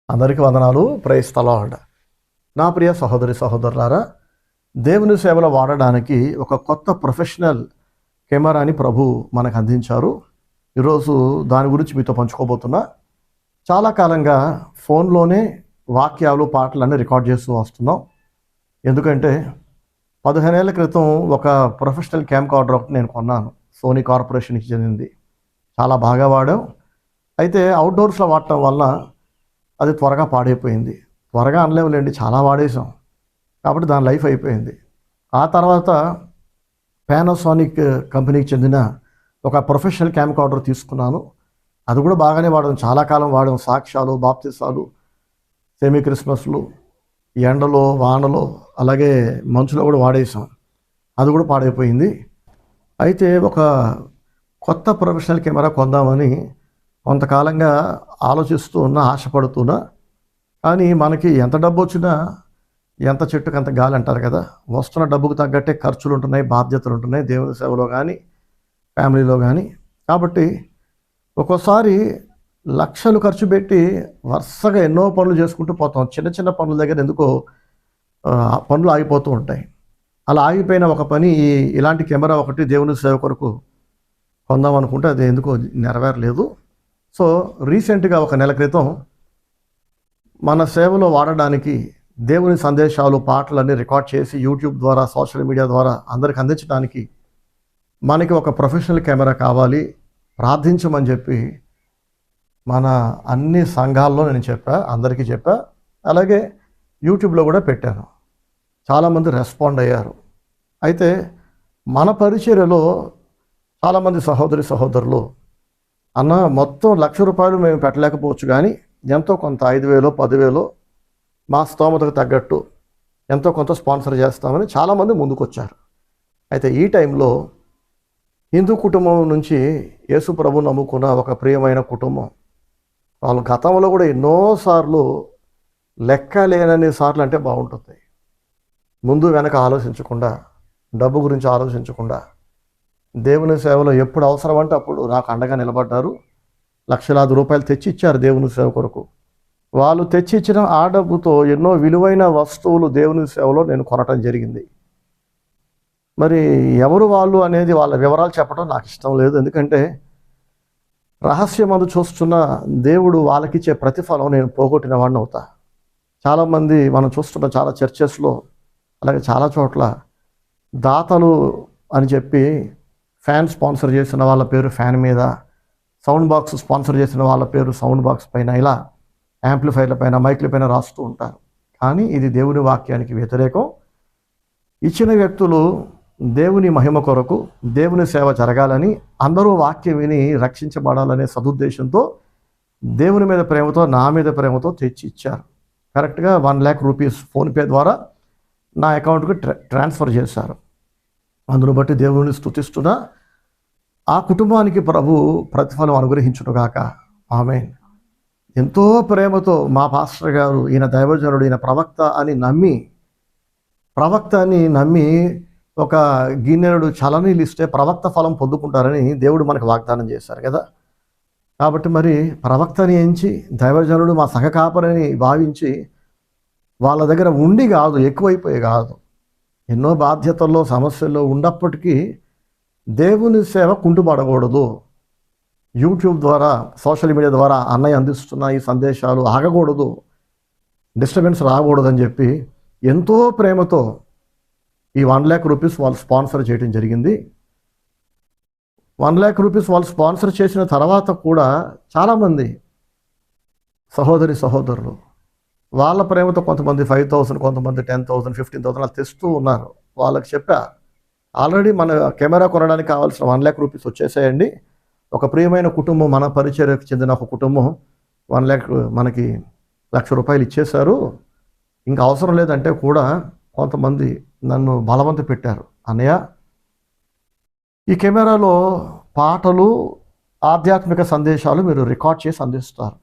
అందరికీ వందనాలు. Praise the Lord. నా ప్రియ సహోదరి సహోదరులారా, దేవుని సేవలో వాడడానికి ఒక కొత్త ప్రొఫెషనల్ కెమెరాని ప్రభు మనకు అందించారు. ఈరోజు దాని గురించి మీతో పంచుకోబోతున్నా. చాలా కాలంగా ఫోన్లోనే వాక్యాలు పాటలన్నీ రికార్డ్ చేస్తూ వస్తున్నాం. ఎందుకంటే 15 ఏళ్ల క్రితం ఒక ప్రొఫెషనల్ క్యామ్ కార్డర్ ఒకటి నేను కొన్నాను. సోనీ కార్పొరేషన్కి చెందింది. చాలా బాగా వాడాం. అయితే అవుట్డోర్స్లో వాడటం వల్ల అది త్వరగా పాడైపోయింది. త్వరగా అనలేవులేండి, చాలా వాడేసాం కాబట్టి దాని లైఫ్ అయిపోయింది. ఆ తర్వాత పానాసోనిక్ కంపెనీకి చెందిన ఒక ప్రొఫెషనల్ క్యామ్ కార్డర్ తీసుకున్నాను. అది కూడా బాగానే వాడాం, చాలా కాలం వాడాం. సాక్ష్యాలు, బాప్తిసాలు, సెమీ క్రిస్మస్లు, ఎండలో వానలో అలాగే మంచులో కూడా వాడేసాం. అది కూడా పాడైపోయింది. అయితే ఒక కొత్త ప్రొఫెషనల్ కెమెరా కొందామని కొంతకాలంగా ఆలోచిస్తూ ఉన్నా, ఆశపడుతున్నా. కానీ మనకి ఎంత డబ్బు వచ్చినా ఎంత చెట్టుకు అంత గాలి అంటారు కదా. వస్తున్న డబ్బుకు తగ్గట్టే ఖర్చులు ఉంటున్నాయి, బాధ్యతలు ఉంటున్నాయి, దేవుని సేవలో కానీ ఫ్యామిలీలో కానీ. కాబట్టి ఒక్కోసారి లక్షలు ఖర్చు పెట్టి వరుసగా ఎన్నో పనులు చేసుకుంటూ పోతాం. చిన్న చిన్న పనుల దగ్గర ఎందుకో పనులు ఆగిపోతూ ఉంటాయి. అలా ఆగిపోయిన ఒక పని ఇలాంటి కెమెరా ఒకటి దేవుని సేవ కొరకు కొందాం అనుకుంటే అది ఎందుకో నెరవేరలేదు. సో రీసెంట్గా ఒక నెల క్రితం మన సేవలో వాడడానికి దేవుని సందేశాలు, పాటలన్నీ రికార్డ్ చేసి యూట్యూబ్ ద్వారా, సోషల్ మీడియా ద్వారా అందరికి అందించడానికి మనకి ఒక ప్రొఫెషనల్ కెమెరా కావాలి, ప్రార్థించమని చెప్పి మన అన్ని సంఘాల్లో నేను చెప్పా, అందరికీ చెప్పా. అలాగే యూట్యూబ్లో కూడా పెట్టాను. చాలామంది రెస్పాండ్ అయ్యారు. అయితే మన పరిచర్యలో చాలామంది సహోదరులు అన్న మొత్తం ₹1,00,000 మేము పెట్టలేకపోవచ్చు, కానీ ఎంతో కొంత 5,000 10,000 మా స్తోమతకు తగ్గట్టు ఎంతో కొంత స్పాన్సర్ చేస్తామని చాలామంది ముందుకొచ్చారు. అయితే ఈ టైంలో హిందూ కుటుంబం నుంచి యేసు ప్రభు నమ్ముకున్న ఒక ప్రియమైన కుటుంబం, వాళ్ళు గతంలో కూడా ఎన్నోసార్లు, లెక్క లేనన్ని సార్లు అంటే బాగుంటుంది, ముందు వెనక ఆలోచించకుండా, డబ్బు గురించి ఆలోచించకుండా దేవుని సేవలో ఎప్పుడు అవసరం అంటే అప్పుడు నాకు అండగా నిలబడ్డారు. లక్షలాది రూపాయలు తెచ్చి ఇచ్చారు దేవుని సేవ కొరకు. వాళ్ళు తెచ్చి ఇచ్చిన ఆ డబ్బుతో ఎన్నో విలువైన వస్తువులు దేవుని సేవలో నేను కొనటం జరిగింది. మరి ఎవరు వాళ్ళు అనేది వాళ్ళ వివరాలు చెప్పడం నాకు ఇష్టం లేదు. ఎందుకంటే రహస్యమందు చూస్తున్న దేవుడు వాళ్ళకిచ్చే ప్రతిఫలం నేను పోగొట్టిన వాడిని అవుతా. చాలామంది మనం చూస్తున్న చాలా చర్చెస్లో, అలాగే చాలా చోట్ల దాతలు అని చెప్పి ఫ్యాన్ స్పాన్సర్ చేసిన వాళ్ళ పేరు ఫ్యాన్ మీద, సౌండ్ బాక్స్ స్పాన్సర్ చేసిన వాళ్ళ పేరు సౌండ్ బాక్స్ పైన, ఇలా యాంప్లిఫైర్ల పైన, మైక్ల పైన రాస్తూ ఉంటారు. కానీ ఇది దేవుని వాక్యానికి వ్యతిరేకం. ఇచ్చిన వ్యక్తులు దేవుని మహిమ కొరకు, దేవుని సేవ జరగాలని, అందరూ వాక్యం విని రక్షించబడాలనే సదుద్దేశంతో, దేవుని మీద ప్రేమతో, నా మీద ప్రేమతో తెచ్చి ఇచ్చారు. కరెక్ట్గా ₹1,00,000 ఫోన్పే ద్వారా నా అకౌంట్కి ట్రాన్స్ఫర్ చేశారు. అందును బట్టి దేవుని స్తుతిస్తున్నా. ఆ కుటుంబానికి ప్రభు ప్రతిఫలం అనుగ్రహించునుగాక. ఆమేన్. ఎంతో ప్రేమతో మా పాస్టర్ గారు, ఈయన దైవజనుడు, ఈయన ప్రవక్త అని నమ్మి ఒక గిన్నెడు చలనీలు ఇస్తే ప్రవక్త ఫలం పొందుకుంటారని దేవుడు మనకు వాగ్దానం చేశారు కదా. కాబట్టి మరి ప్రవక్తని ఎంచి, దైవజనుడు మా సహకాపరని భావించి వాళ్ళ దగ్గర ఉండి కాదు, ఎక్కువైపోయి కాదు, ఎన్నో బాధ్యతల్లో, సమస్యల్లో ఉన్నప్పటికీ దేవుని సేవ కుంటుపడకూడదు. యూట్యూబ్ ద్వారా, సోషల్ మీడియా ద్వారా అన్నయ్య అందిస్తున్న ఈ సందేశాలు ఆగకూడదు, డిస్టర్బెన్స్ రాకూడదని చెప్పి ఎంతో ప్రేమతో ఈ ₹1,00,000 వాళ్ళు స్పాన్సర్ చేయడం జరిగింది. ₹1,00,000 వాళ్ళు స్పాన్సర్ చేసిన తర్వాత కూడా చాలామంది సహోదరులు వాళ్ళ ప్రేమతో కొంతమంది 5,000, కొంతమంది 10,000, 15,000 అలా తెస్తూ ఉన్నారు. వాళ్ళకి చెప్పా, ఆల్రెడీ మన కెమెరా కొనడానికి కావాల్సిన ₹1,00,000 వచ్చేసాయండి. ఒక ప్రియమైన కుటుంబం, మన పరిచర్యకు చెందిన ఒక కుటుంబం 1,00,000 మనకి ₹1,00,000 ఇచ్చేశారు. ఇంకా అవసరం లేదంటే కూడా కొంతమంది నన్ను బలవంత పెట్టారు. అన్నయ్య, ఈ కెమెరాలో పాటలు, ఆధ్యాత్మిక సందేశాలు మీరు రికార్డ్ చేసి అందిస్తారు.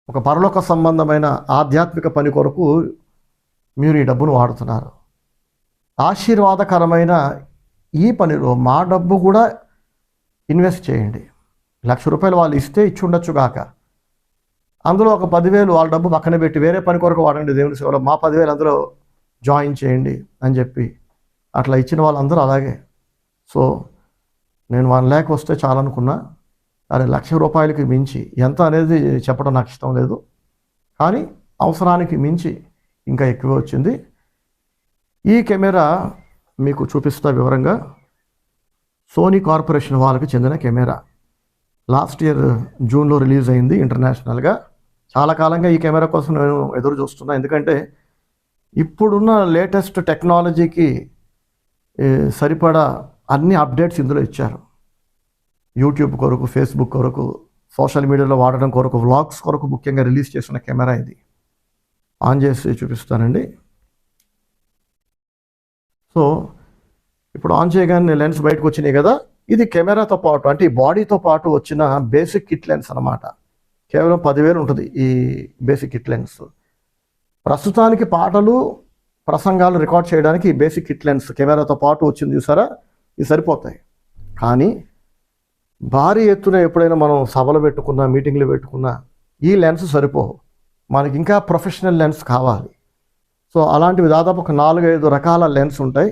ఒక పరలోక సంబంధమైన ఆధ్యాత్మిక పని కొరకు మీరు ఈ డబ్బును వాడుతున్నారు. ఆశీర్వాదకరమైన ఈ పనిలో మా డబ్బు కూడా ఇన్వెస్ట్ చేయండి. ₹1,00,000 వాళ్ళు ఇస్తే ఇచ్చి ఉండొచ్చు గాక, అందులో ఒక 10,000 వాళ్ళ డబ్బు పక్కన పెట్టి వేరే పని కొరకు వాడండి దేవుని సేవలో, మా 10,000 అందులో జాయిన్ చేయండి అని చెప్పి అట్లా ఇచ్చిన వాళ్ళందరూ అలాగే. సో నేను 1 lakh వస్తే చాలనుకున్నా, అది ₹1,00,000 మించి ఎంత అనేది చెప్పడం నాకు ఇష్టం లేదు, కానీ అవసరానికి మించి ఇంకా ఎక్కువ వచ్చింది. ఈ కెమెరా మీకు చూపిస్తా వివరంగా. సోనీ కార్పొరేషన్ వాళ్ళకి చెందిన కెమెరా. లాస్ట్ ఇయర్ జూన్లో రిలీజ్ అయింది ఇంటర్నేషనల్గా. చాలా కాలంగా ఈ కెమెరా కోసం నేను ఎదురు చూస్తున్నా, ఎందుకంటే ఇప్పుడున్న లేటెస్ట్ టెక్నాలజీకి సరిపడా అన్ని అప్డేట్స్ ఇందులో ఇచ్చారు. యూట్యూబ్ కొరకు, ఫేస్బుక్ కొరకు, సోషల్ మీడియాలో వాడడం కొరకు, వ్లాగ్స్ కొరకు ముఖ్యంగా రిలీజ్ చేసిన కెమెరా ఇది. ఆన్ చేసి చూపిస్తానండి. సో ఇప్పుడు ఆన్ చేయగానే లెన్స్ బయటకు వచ్చినాయి కదా. ఇది కెమెరాతో పాటు, అంటే ఈ బాడీతో పాటు వచ్చిన బేసిక్ కిట్ లెన్స్ అనమాట. కేవలం 10,000 ఉంటుంది ఈ బేసిక్ కిట్ లెన్స్. ప్రస్తుతానికి పాటలు, ప్రసంగాలు రికార్డ్ చేయడానికి ఈ బేసిక్ కిట్ లెన్స్ కెమెరాతో పాటు వచ్చింది చూసారా, ఇవి సరిపోతాయి. కానీ భారీ ఎత్తున ఎప్పుడైనా మనం సభలు పెట్టుకున్నా, మీటింగ్లు పెట్టుకున్నా ఈ లెన్స్ సరిపోవు. మనకి ఇంకా ప్రొఫెషనల్ లెన్స్ కావాలి. సో అలాంటివి దాదాపు ఒక 4-5 రకాల లెన్స్ ఉంటాయి.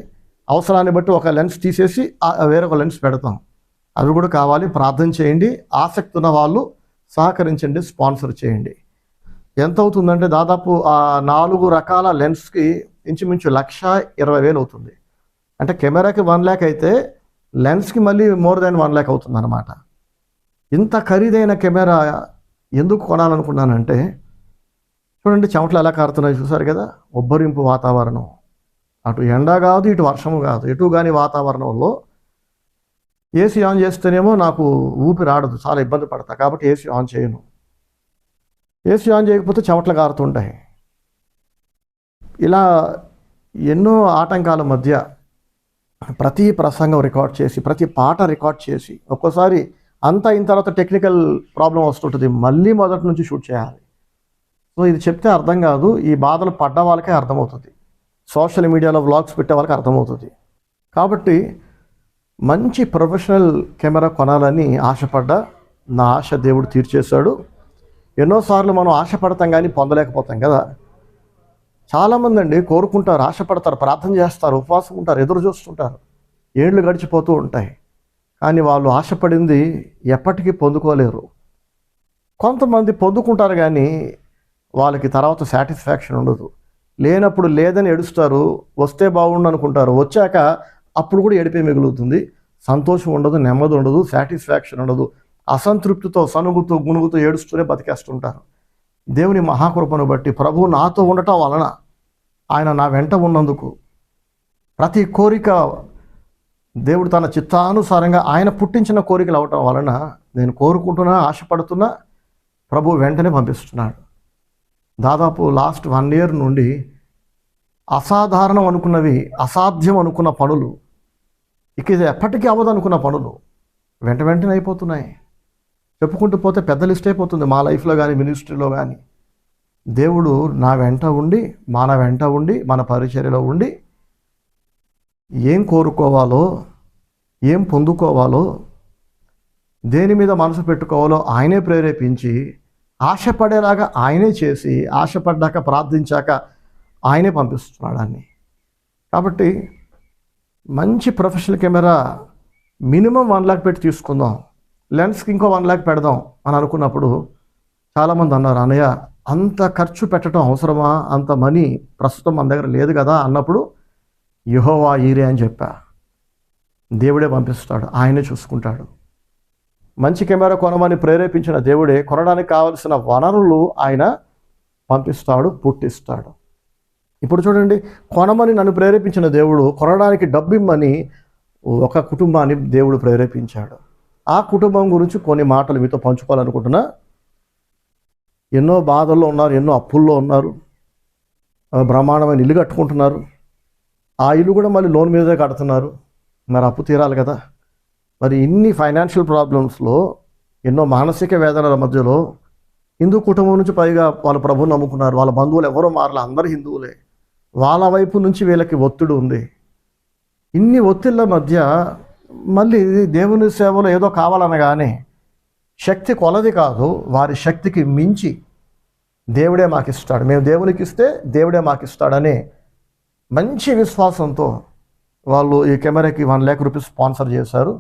అవసరాన్ని బట్టి ఒక లెన్స్ తీసేసి వేరొక లెన్స్ పెడతాం. అవి కూడా కావాలి. ప్రార్థన చేయండి. ఆసక్తి ఉన్న వాళ్ళు సహకరించండి, స్పాన్సర్ చేయండి. ఎంత అవుతుందంటే దాదాపు ఆ 4 రకాల లెన్స్కి ఇంచుమించు 1,20,000 అవుతుంది. అంటే కెమెరాకి 1 lakh అయితే లెన్స్కి మళ్ళీ మోర్ దాన్ 1 lakh అవుతుంది అనమాట. ఇంత ఖరీదైన కెమెరా ఎందుకు కొనాలనుకున్నానంటే, చూడండి చెమటలు ఎలా కారుతున్నాయి చూసారు కదా. ఉబ్బరింపు వాతావరణం, అటు ఎండ కాదు, ఇటు వర్షము కాదు, ఎటు కాని వాతావరణంలో ఏసీ ఆన్ చేస్తేనేమో నాకు ఊపిరి ఆడదు, చాలా ఇబ్బంది పడతా. కాబట్టి ఏసీ ఆన్ చేయను. ఏసీ ఆన్ చేయకపోతే చెమటలు కారుతుంటాయి. ఇలా ఎన్నో ఆటంకాల మధ్య ప్రతి ప్రసంగం రికార్డ్ చేసి, ప్రతి పాట రికార్డ్ చేసి, ఒక్కోసారి అంతా అయిన తర్వాత టెక్నికల్ ప్రాబ్లం వస్తుంటుంది, మళ్ళీ మొదటి నుంచి షూట్ చేయాలి. సో ఇది చెప్తే అర్థం కాదు, ఈ బాధలు పడ్డ వాళ్ళకే అర్థమవుతుంది, సోషల్ మీడియాలో వ్లాగ్స్ పెట్టే వాళ్ళకి అర్థమవుతుంది. కాబట్టి మంచి ప్రొఫెషనల్ కెమెరా కొనాలని ఆశపడ్డా. నా ఆశ దేవుడు తీర్చేశాడు. ఎన్నోసార్లు మనం ఆశపడతాం కానీ పొందలేకపోతాం కదా. చాలామంది అండి కోరుకుంటారు, ఆశపడతారు, ప్రార్థన చేస్తారు, ఉపవాసం ఉంటారు, ఎదురు చూస్తుంటారు, ఏళ్ళు గడిచిపోతూ ఉంటాయి. కానీ వాళ్ళు ఆశపడింది ఎప్పటికీ పొందుకోలేరు. కొంతమంది పొందుకుంటారు కానీ వాళ్ళకి తర్వాత సాటిస్ఫాక్షన్ ఉండదు. లేనప్పుడు లేదని ఏడుస్తారు, వస్తే బాగుండు అనుకుంటారు, వచ్చాక అప్పుడు కూడా ఏడిపే మిగులుతుంది. సంతోషం ఉండదు, నెమ్మది ఉండదు, సాటిస్ఫాక్షన్ ఉండదు. అసంతృప్తితో, సనుగుతూ, గునుగుతూ, ఏడుస్తూనే బతికేస్తుంటారు. దేవుని మహాకృపను బట్టి ప్రభువు నాతో ఉండటం వలన, ఆయన నా వెంట ఉన్నందుకు, ప్రతి కోరిక దేవుడు తన చిత్తానుసారంగా ఆయన పుట్టించిన కోరికలు అవటం వలన నేను కోరుకుంటున్నా, ఆశపడుతున్నా, ప్రభు వెంటనే పంపిస్తున్నాడు. దాదాపు లాస్ట్ 1 year నుండి అసాధారణం అనుకున్నవి, అసాధ్యం అనుకున్న పనులు, ఇక ఇది ఎప్పటికీ అవ్వదు అనుకున్న పనులు వెంటనే అయిపోతున్నాయి. చెప్పుకుంటూ పోతే పెద్ద లిస్ట్ అయిపోతుంది. మా లైఫ్లో కానీ, మినిస్ట్రీలో కానీ దేవుడు నా వెంట ఉండి, మన వెంట ఉండి, మన పరిచర్యలో ఉండి ఏం కోరుకోవాలో, ఏం పొందుకోవాలో, దేని మీద మనసు పెట్టుకోవాలో ఆయనే ప్రేరేపించి, ఆశపడేలాగా ఆయనే చేసి, ఆశపడ్డాక, ప్రార్థించాక ఆయనే పంపిస్తున్నాడు అన్ని. కాబట్టి మంచి ప్రొఫెషనల్ కెమెరా మినిమం 1 lakh పెట్టి తీసుకుందాం, లెన్స్కి ఇంకో 1 lakh పెడదాం అని అనుకున్నప్పుడు చాలామంది అన్నారు, అన్నయ్య అంత ఖర్చు పెట్టడం అవసరమా, అంత మనీ ప్రస్తుతం మన దగ్గర లేదు కదా అన్నప్పుడు యెహోవా ఈరే అని చెప్పా. దేవుడే పంపిస్తాడు, ఆయనే చూసుకుంటాడు. మంచి కెమెరా కొనమని ప్రేరేపించిన దేవుడే కొనడానికి కావలసిన వనరులు ఆయన పంపిస్తాడు, పుట్టిస్తాడు. ఇప్పుడు చూడండి, కొనమని నన్ను ప్రేరేపించిన దేవుడు కొనడానికి డబ్బు ఇమ్మని ఒక కుటుంబాన్ని దేవుడు ప్రేరేపించాడు. ఆ కుటుంబం గురించి కొన్ని మాటలు మీతో పంచుకోవాలనుకుంటున్నా. ఎన్నో బాధల్లో ఉన్నారు, ఎన్నో అప్పుల్లో ఉన్నారు, బ్రహ్మాండమైన ఇల్లు కట్టుకుంటున్నారు. ఆ ఇల్లు కూడా మళ్ళీ లోన్ మీదే కడుతున్నారు. మరి అప్పు తీరాలి కదా. మరి ఇన్ని ఫైనాన్షియల్ ప్రాబ్లమ్స్లో, ఎన్నో మానసిక వేదనల మధ్యలో హిందూ కుటుంబం నుంచి పైగా వాళ్ళ ప్రభువుని నమ్ముకున్నారు. వాళ్ళ బంధువులు ఎవరో మారలే, అందరూ హిందువులే. వాళ్ళ వైపు నుంచి వీళ్ళకి ఒత్తిడి ఉంది. ఇన్ని ఒత్తిళ్ళ మధ్య మళ్ళీ దేవుని సేవలో ఏదో కావాలనగానే శక్తి కొలది కాదు, వారి శక్తికి మించి దేవుడే మాకు ఇస్తాడు, మేము దేవునికి ఇస్తే దేవుడే మాకు ఇస్తాడని మంచి విశ్వాసంతో వాళ్ళు ఈ కెమెరాకి 1 lakh రూపీస్ స్పాన్సర్ చేశారు.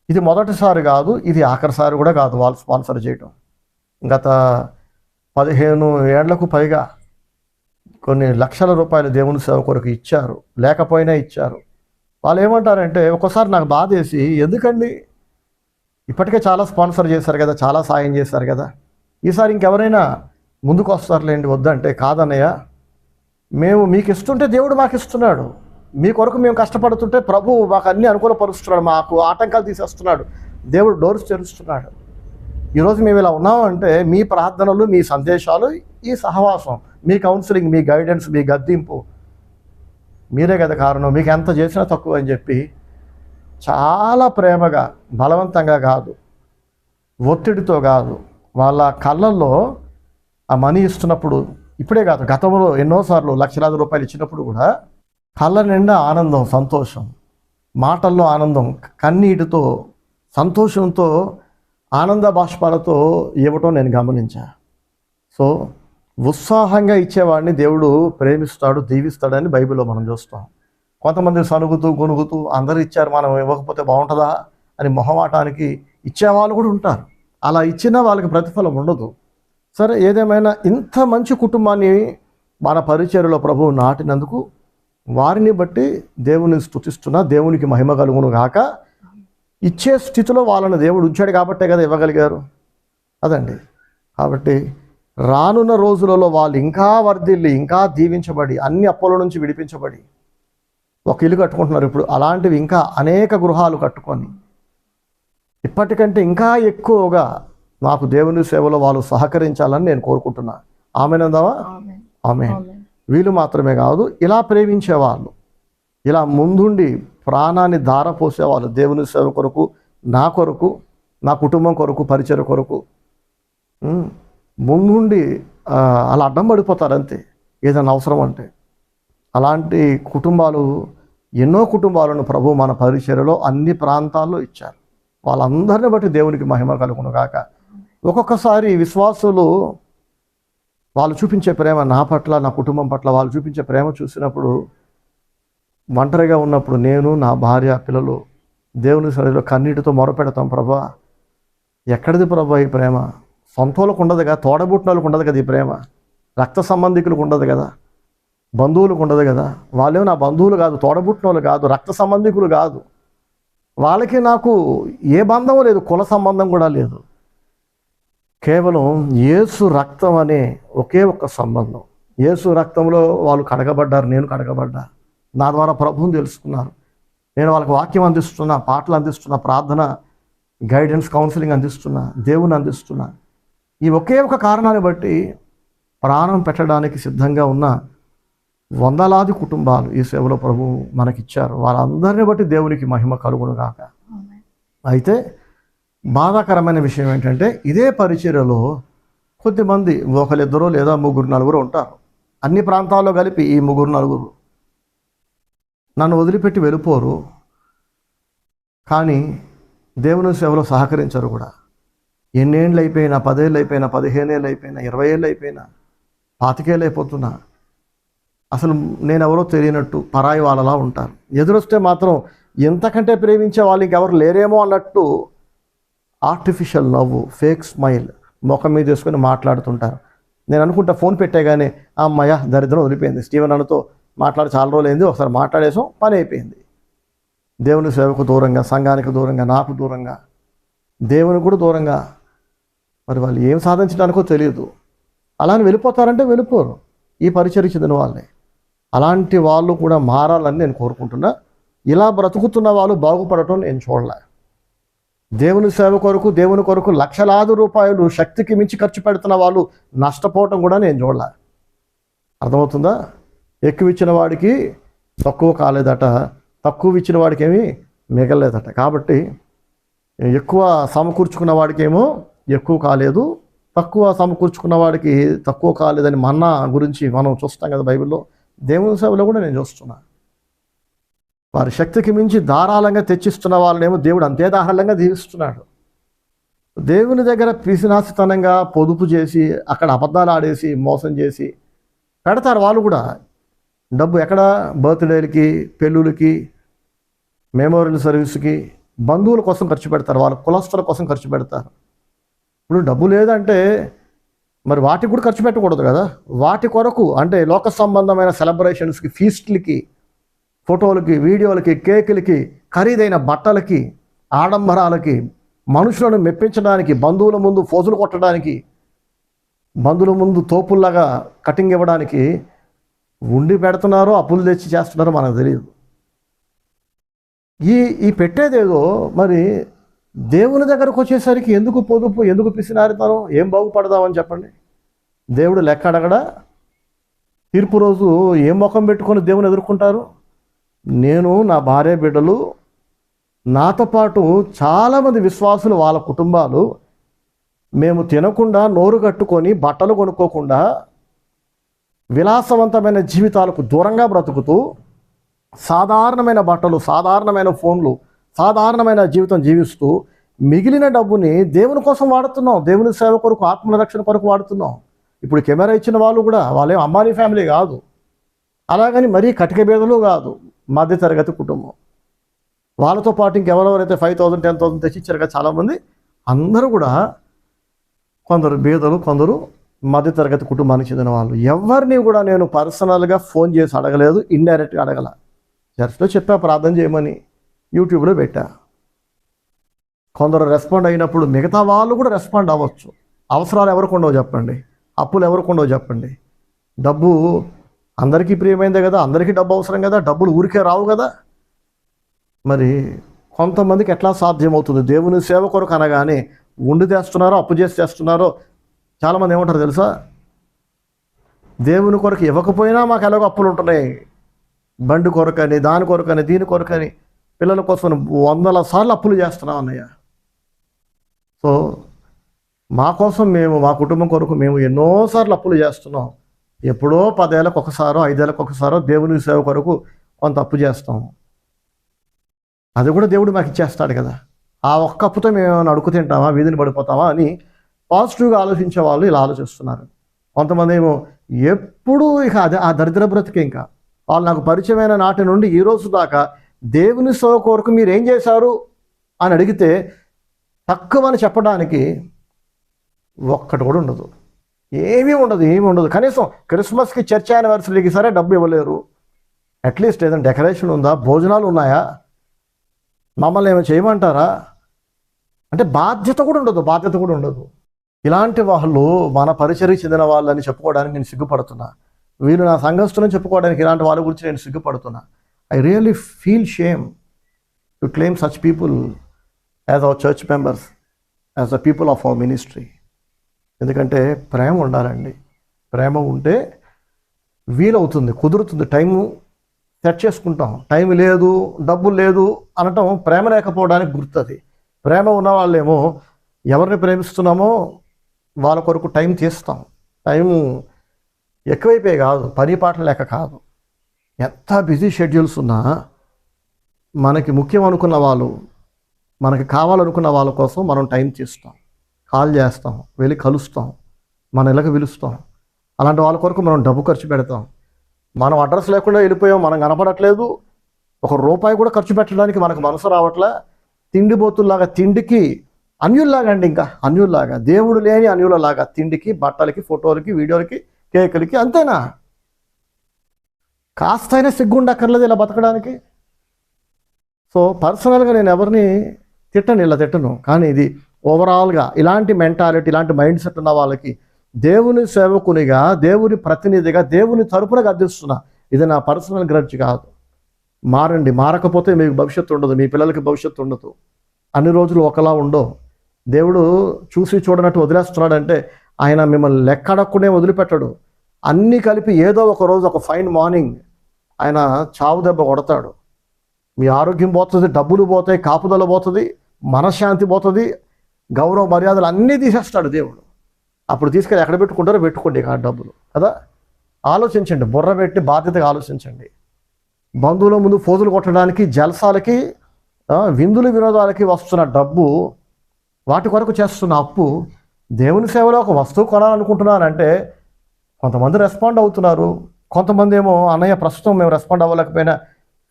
ఇది మొదటిసారి కాదు, ఇది ఆఖరిసారి కూడా కాదు వాళ్ళు స్పాన్సర్ చేయటం. గత 15 ఏళ్లకు పైగా కొన్ని లక్షల రూపాయలు దేవుని సేవ కొరకు ఇచ్చారు, లేకపోయినా ఇచ్చారు. వాళ్ళు ఏమంటారంటే, ఒక్కోసారి నాకు బాధేసి, ఎందుకండి ఇప్పటికే చాలా స్పాన్సర్ చేశారు కదా, చాలా సాయం చేశారు కదా, ఈసారి ఇంకెవరైనా ముందుకు వస్తారులేండి, వద్దంటే, కాదన్నయ్య, మేము మీకు ఇస్తుంటే దేవుడు మాకు ఇస్తున్నాడు, మీ కొరకు మేము కష్టపడుతుంటే ప్రభు మాకు అన్నీ అనుకూలపరుస్తున్నాడు, మాకు ఆటంకాలు తీసేస్తున్నాడు, దేవుడు డోర్స్ తెరుస్తున్నాడు. ఈరోజు మేము ఇలా ఉన్నామంటే మీ ప్రార్థనలు, మీ సందేశాలు, ఈ సహవాసం, మీ కౌన్సిలింగ్, మీ గైడెన్స్, మీ గద్దింపు, మీరే కదా కారణం. మీకు ఎంత చేసినా తక్కువ అని చెప్పి చాలా ప్రేమగా, బలవంతంగా కాదు, ఒత్తిడితో కాదు, వాళ్ళ కళ్ళల్లో ఆ మనీ ఇస్తున్నప్పుడు, ఇప్పుడే కాదు గతంలో ఎన్నోసార్లు లక్షలాది రూపాయలు ఇచ్చినప్పుడు కూడా కళ్ళ నిండా ఆనందం, సంతోషం, మాటల్లో ఆనందం, కన్నీటితో, సంతోషంతో, ఆనంద బాష్పాలతో ఇవ్వటం నేను గమనించా. సో ఉత్సాహంగా ఇచ్చేవాడిని దేవుడు ప్రేమిస్తాడు, దీవిస్తాడని బైబిల్లో మనం చూస్తాం. కొంతమంది సనుగుతూ గొనుగుతూ అందరూ ఇచ్చారు మనం ఇవ్వకపోతే బాగుంటుందా అని మొహమాటానికి ఇచ్చేవాళ్ళు కూడా ఉంటారు. అలా ఇచ్చినా వాళ్ళకి ప్రతిఫలం ఉండదు. సరే, ఏదేమైనా ఇంత మంచి కుటుంబాన్ని మన పరిచర్యలో ప్రభువు నాటినందుకు వారిని బట్టి దేవుని స్తుతిస్తున్నా, దేవునికి మహిమ కలుగును గాక. ఇచ్చే స్థితిలో వాళ్ళని దేవుడు ఉంచాడు కాబట్టే కదా ఇవ్వగలిగారు. అదండి. కాబట్టి రానున్న రోజులలో వాళ్ళు ఇంకా వర్ధిల్లి, ఇంకా దీవించబడి, అన్ని అప్పుల నుంచి విడిపించబడి ఒక ఇల్లు కట్టుకుంటున్నారు ఇప్పుడు. అలాంటివి ఇంకా అనేక గృహాలు కట్టుకొని ఇప్పటికంటే ఇంకా ఎక్కువగా నాకు దేవుని సేవలో వాళ్ళు సహకరించాలని నేను కోరుకుంటున్నా. ఆమేనందావా? ఆమె. వీళ్ళు మాత్రమే కాదు, ఇలా ప్రేమించేవాళ్ళు, ఇలా ముందుండి ప్రాణాన్ని ధారపోసేవాళ్ళు దేవుని సేవ కొరకు, నా కొరకు, నా కుటుంబం కొరకు, పరిచయ కొరకు ముందుండి అలా అడ్డం పడిపోతారు అంతే ఏదైనా అవసరం అంటే. అలాంటి కుటుంబాలు, ఎన్నో కుటుంబాలను ప్రభు మన పరిచర్యలో అన్ని ప్రాంతాల్లో ఇచ్చారు. వాళ్ళందరిని బట్టి దేవునికి మహిమ కలుగును గాక. ఒక్కొక్కసారి విశ్వాసులు వాళ్ళు చూపించే ప్రేమ నా పట్ల, నా కుటుంబం పట్ల వాళ్ళు చూపించే ప్రేమ చూసినప్పుడు, ఒంటరిగా ఉన్నప్పుడు నేను, నా భార్య, పిల్లలు దేవుని సన్నిధిలో కన్నీటితో మొరపెడతాం, ప్రభా ఎక్కడిది ప్రభా ఈ ప్రేమ? సొంతోళ్ళకు ఉండదు కదా, తోడబుట్టినోళ్ళకు ఉండదు కదా ఈ ప్రేమ, రక్త సంబంధికులకు ఉండదు కదా, బంధువులకు ఉండదు కదా. వాళ్ళేమో నా బంధువులు కాదు, తోడబుట్టినోళ్ళు కాదు, రక్త సంబంధికులు కాదు, వాళ్ళకి నాకు ఏ బంధం లేదు, కుల సంబంధం కూడా లేదు. కేవలం యేసు రక్తం అనే ఒకే ఒక్క సంబంధం. యేసు రక్తంలో వాళ్ళు కడగబడ్డారు, నేను కడగబడ్డా, నా ద్వారా ప్రభువుని తెలుసుకున్నారు. నేను వాళ్ళకి వాక్యం అందిస్తున్నా, పాటలు అందిస్తున్నా, ప్రార్థన, గైడెన్స్, కౌన్సిలింగ్ అందిస్తున్నా, దేవుని అందిస్తున్నా. ఈ ఒకే ఒక కారణాన్ని బట్టి ప్రాణం పెట్టడానికి సిద్ధంగా ఉన్న వందలాది కుటుంబాలు ఈ సేవలో ప్రభువు మనకిచ్చారు. వాళ్ళందరినీ బట్టి దేవునికి మహిమ కలుగును గాక. అయితే బాధాకరమైన విషయం ఏంటంటే, ఇదే పరిచర్యలో కొద్దిమంది, ఒకరిద్దరు లేదా ముగ్గురు నలుగురు ఉంటారు. అన్ని ప్రాంతాల్లో కలిపి ఈ ముగ్గురు నలుగురు నన్ను వదిలిపెట్టి వెళ్ళిపోరు, కానీ దేవుని సేవలో సహకరించరు కూడా. ఎన్నేళ్ళు అయిపోయినా, 10 ఏళ్ళు అయిపోయినా, 15 ఏళ్ళు అయిపోయినా, 20 ఏళ్ళు అయిపోయినా, 25 ఏళ్ళు అయిపోతున్నా అసలు నేనెవరో తెలియనట్టు పరాయి వాళ్ళలా ఉంటారు. ఎదురొస్తే మాత్రం ఎంతకంటే ప్రేమించే వాళ్ళు ఇంకెవరు లేరేమో అన్నట్టు ఆర్టిఫిషియల్ నవ్వు, ఫేక్ స్మైల్ ముఖం మీద వేసుకొని మాట్లాడుతుంటారు. నేను అనుకుంటా, ఫోన్ పెట్టేగానే అమ్మయ్య దరిద్రం వదిలిపోయింది, స్టీవెన్ అన్నతో మాట్లాడి చాలా రోజులైంది, ఒకసారి మాట్లాడేసాం, పని అయిపోయింది. దేవుని సేవకు దూరంగా, సంఘానికి దూరంగా, నాకు దూరంగా, దేవుని కూడా దూరంగా, మరి వాళ్ళు ఏం సాధించడానికో తెలియదు. అలాని వెళ్ళిపోతారంటే వెళ్ళిపోరు, ఈ పరిచర్య చెందిన వాళ్ళే. అలాంటి వాళ్ళు కూడా మారాలని నేను కోరుకుంటున్నా. ఇలా బ్రతుకుతున్న వాళ్ళు బాగుపడటం నేను చూడలే. దేవుని సేవ కొరకు, దేవుని కొరకు లక్షలాది రూపాయలు శక్తికి మించి ఖర్చు పెడుతున్న వాళ్ళు నష్టపోవటం కూడా నేను చూడలే. అర్థమవుతుందా? ఎక్కువ ఇచ్చిన వాడికి తక్కువ కాలేదట, తక్కువ ఇచ్చిన వాడికి ఏమీ మిగలేదట. కాబట్టి ఎక్కువ సమకూర్చుకున్న వాడికేమో ఎక్కువ కాలేదు, తక్కువ సమకూర్చుకున్న వాడికి తక్కువ కాలేదని మన్నా గురించి మనం చూస్తాం కదా బైబిల్లో. దేవుని సేవలో కూడా నేను చూస్తున్నా, వారి శక్తికి మించి ధారాళంగా తెచ్చిస్తున్న వాళ్ళనేమో దేవుడు అంతే ధారాళంగా దీవిస్తున్నాడు. దేవుని దగ్గర పిసినాసితనంగా పొదుపు చేసి అక్కడ అబద్ధాలు ఆడేసి మోసం చేసి పెడతారు వాళ్ళు కూడా. డబ్బు ఎక్కడ? బర్త్డేలకి, పెళ్ళిళ్ళకి, మెమోరియల్ సర్వీస్కి, బంధువుల కోసం ఖర్చు పెడతారు, వాళ్ళ కులస్తుల కోసం ఖర్చు పెడతారు. ఇప్పుడు డబ్బు లేదంటే మరి వాటికి కూడా ఖర్చు పెట్టకూడదు కదా. వాటి కొరకు అంటే లోక సంబంధమైన సెలబ్రేషన్స్కి, ఫీస్ట్లకి, ఫోటోలకి, వీడియోలకి, కేకులకి, ఖరీదైన బట్టలకి, ఆడంబరాలకి, మనుషులను మెప్పించడానికి, బంధువుల ముందు ఫోజులు కొట్టడానికి, బంధువుల ముందు తోపుల్లాగా కటింగ్ ఇవ్వడానికి ఉండి పెడుతున్నారో అప్పులు తెచ్చి చేస్తున్నారో మనకు తెలియదు. ఈ పెట్టేదేదో మరి దేవుని దగ్గరకు వచ్చేసరికి ఎందుకు పొదుపు, ఎందుకు పిసినారితనం, ఏం బాగుపడదామని చెప్పండి. దేవుడు లెక్క అడగడా? తీర్పు రోజు ఏం ముఖం పెట్టుకొని దేవుని ఎదుర్కొంటారు? నేను, నా భార్య, బిడ్డలు, నాతో పాటు చాలామంది విశ్వాసులు, వాళ్ళ కుటుంబాలు మేము తినకుండా, నోరు కట్టుకొని, బట్టలు కొనుక్కోకుండా, విలాసవంతమైన జీవితాలకు దూరంగా బ్రతుకుతూ, సాధారణమైన బట్టలు, సాధారణమైన ఫోన్లు, సాధారణమైన జీవితం జీవిస్తూ మిగిలిన డబ్బుని దేవుని కోసం వాడుతున్నాం, దేవుని సేవ కొరకు, ఆత్మరక్షణ కొరకు వాడుతున్నాం. ఇప్పుడు కెమెరా ఇచ్చిన వాళ్ళు కూడా వాళ్ళేం అంబానీ ఫ్యామిలీ కాదు, అలాగని మరీ కటిక బేదలు కాదు, మధ్యతరగతి కుటుంబం. వాళ్ళతో పాటు ఇంకెవరెవరైతే 5,000, 10,000 తెచ్చిచ్చారు కదా చాలామంది, అందరూ కూడా కొందరు బీదలు, కొందరు మధ్యతరగతి కుటుంబానికి చెందిన వాళ్ళు. ఎవరిని కూడా నేను పర్సనల్గా ఫోన్ చేసి అడగలేదు, ఇండైరెక్ట్గా అడగల. చర్చ్లో చెప్పా ప్రార్థన చేయమని, యూట్యూబ్లో పెట్టా. కొందరు రెస్పాండ్ అయినప్పుడు మిగతా వాళ్ళు కూడా రెస్పాండ్ అవ్వచ్చు. అవసరాలు ఎవరికి ఉండవు చెప్పండి, అప్పులు ఎవరికి ఉండవు చెప్పండి. డబ్బు అందరికీ ప్రియమైందే కదా, అందరికీ డబ్బు అవసరం కదా, డబ్బులు ఊరికే రావు కదా. మరి కొంతమందికి ఎట్లా సాధ్యమవుతుంది? దేవుని సేవ కొరకు అనగానే ఉండి తెస్తున్నారో, అప్పు చేసి తెస్తున్నారో. చాలామంది ఏమంటారు తెలుసా? దేవుని కొరకు ఇవ్వకపోయినా మాకు ఎలాగో అప్పులు ఉంటున్నాయి, బండి కొరకని, దాని కొరకని, దీని కొరకని, పిల్లల కోసం 100 సార్లు అప్పులు చేస్తున్నాం అన్నయ్య. సో మా కోసం మేము, మా కుటుంబం కొరకు మేము ఎన్నోసార్లు అప్పులు చేస్తున్నాం. ఎప్పుడో 10 ఏళ్ళకు ఒకసారో, 5 ఏళ్ళకు ఒకసారో దేవుని సేవ కొరకు కొంత అప్పు చేస్తాం. అది కూడా దేవుడు మాకు ఇచ్చేస్తాడు కదా. ఆ ఒక్క అప్పుతో మేము ఏమైనా అడుగు తింటామా, వీధిని పడిపోతామా అని పాజిటివ్గా ఆలోచించే వాళ్ళు ఇలా ఆలోచిస్తున్నారు. కొంతమంది ఏమో ఎప్పుడు ఇక అదే ఆ దరిద్ర బ్రతికే. ఇంకా వాళ్ళు నాకు పరిచయమైన నాటి నుండి ఈ రోజు దాకా దేవుని సేవ కొరకు మీరు ఏం చేశారు అని అడిగితే తక్కువని చెప్పడానికి ఒక్కటి కూడా ఉండదు, ఏమీ ఉండదు. కనీసం క్రిస్మస్కి, చర్చ్ యానివర్సరీకి సరే డబ్బు ఇవ్వలేరు. అట్లీస్ట్ ఏదైనా డెకరేషన్ ఉందా, భోజనాలు ఉన్నాయా, మమ్మల్ని ఏమైనా చేయమంటారా అంటే బాధ్యత కూడా ఉండదు. ఇలాంటి వాళ్ళు మన పరిచర్యకి చెందిన వాళ్ళని చెప్పుకోవడానికి నేను సిగ్గుపడుతున్నా. వీళ్ళు నా సంఘస్థులని చెప్పుకోవడానికి ఇలాంటి వాళ్ళ గురించి నేను సిగ్గుపడుతున్నా. I really feel shame to claim such people as our church members, as the people of our ministry. ఎందుకంటే ప్రేమ ఉండాలండి. ప్రేమ ఉంటే వీలవుతుంది, కుదురుతుంది. టైము సెట్ చేసుకుంటాం. టైం లేదు, డబ్బు లేదు అనటం ప్రేమ లేకపోవడానికి గుర్తుంది. ప్రేమ ఉన్న వాళ్ళేమో ఎవరిని ప్రేమిస్తున్నామో వాళ్ళ కొరకు టైం తీస్తాం. టైము ఎక్కువైపోయి కాదు, పని పాటలు లేక కాదు. ఎంత బిజీ షెడ్యూల్స్ ఉన్నా మనకి ముఖ్యం అనుకున్న వాళ్ళు, మనకి కావాలనుకున్న వాళ్ళ కోసం మనం టైం తీస్తాం, కాల్ చేస్తాం, వెళ్ళి కలుస్తాం, మన ఇళ్ళకి పిలుస్తాం. అలాంటి వాళ్ళ కొరకు మనం డబ్బు ఖర్చు పెడతాం. మనం అడ్రస్ లేకుండా వెళ్ళిపోయాం, మనం కనపడట్లేదు, ₹1 కూడా ఖర్చు పెట్టడానికి మనకు మనసు రావట్లే. తిండిబోతుల్లాగా, తిండికి అన్యుల్లాగా అండి, ఇంకా అన్యుల్లాగా, దేవుడు లేని అన్యులలాగా, తిండికి, బట్టలకి, ఫోటోలకి, వీడియోలకి, కేకులకి. అంతేనా? కాస్తైనా సిగ్గుండక్కర్లేదు ఇలా బతకడానికి. సో పర్సనల్గా నేను ఎవరిని తిట్టను, కానీ ఇది ఓవరాల్గా ఇలాంటి మెంటాలిటీ, ఇలాంటి మైండ్ సెట్ ఉన్న వాళ్ళకి దేవుని సేవకునిగా, దేవుని ప్రతినిధిగా, దేవుని తరపున గద్దిస్తున్నా. ఇది నా పర్సనల్ గ్రడ్జ్ కాదు. మారండి. మారకపోతే మీకు భవిష్యత్తు ఉండదు, మీ పిల్లలకి భవిష్యత్తు ఉండదు. అన్ని రోజులు ఒకలా ఉండవు. దేవుడు చూసి చూడనట్టు వదిలేస్తున్నాడంటే ఆయన మిమ్మల్ని లెక్కడక్కునే వదిలిపెట్టడు. అన్నీ కలిపి ఏదో ఒక రోజు, ఒక ఫైన్ మార్నింగ్ ఆయన చావు దెబ్బ కొడతాడు. మీ ఆరోగ్యం పోతుంది, డబ్బులు పోతాయి, కాపుదల పోతుంది, మనశ్శాంతి పోతుంది, గౌరవ మర్యాదలు అన్నీ తీసేస్తాడు దేవుడు. అప్పుడు తీసుకెళ్ళి ఎక్కడ పెట్టుకుంటారో పెట్టుకోండి ఆ డబ్బులు కదా. ఆలోచించండి, బుర్ర పెట్టి బాధ్యతగా ఆలోచించండి. బంధువుల ముందు ఫోజులు కొట్టడానికి, జల్సాలకి, విందులు వినోదాలకి వస్తున్న డబ్బు వాటి కొరకు చేస్తున్న అప్పు దేవుని సేవలో ఒక వస్తువు కొనాలనుకుంటున్నానంటే కొంతమంది రెస్పాండ్ అవుతున్నారు, కొంతమంది ఏమో అన్నయ్య ప్రస్తుతం మేము రెస్పాండ్ అవ్వలేకపోయినా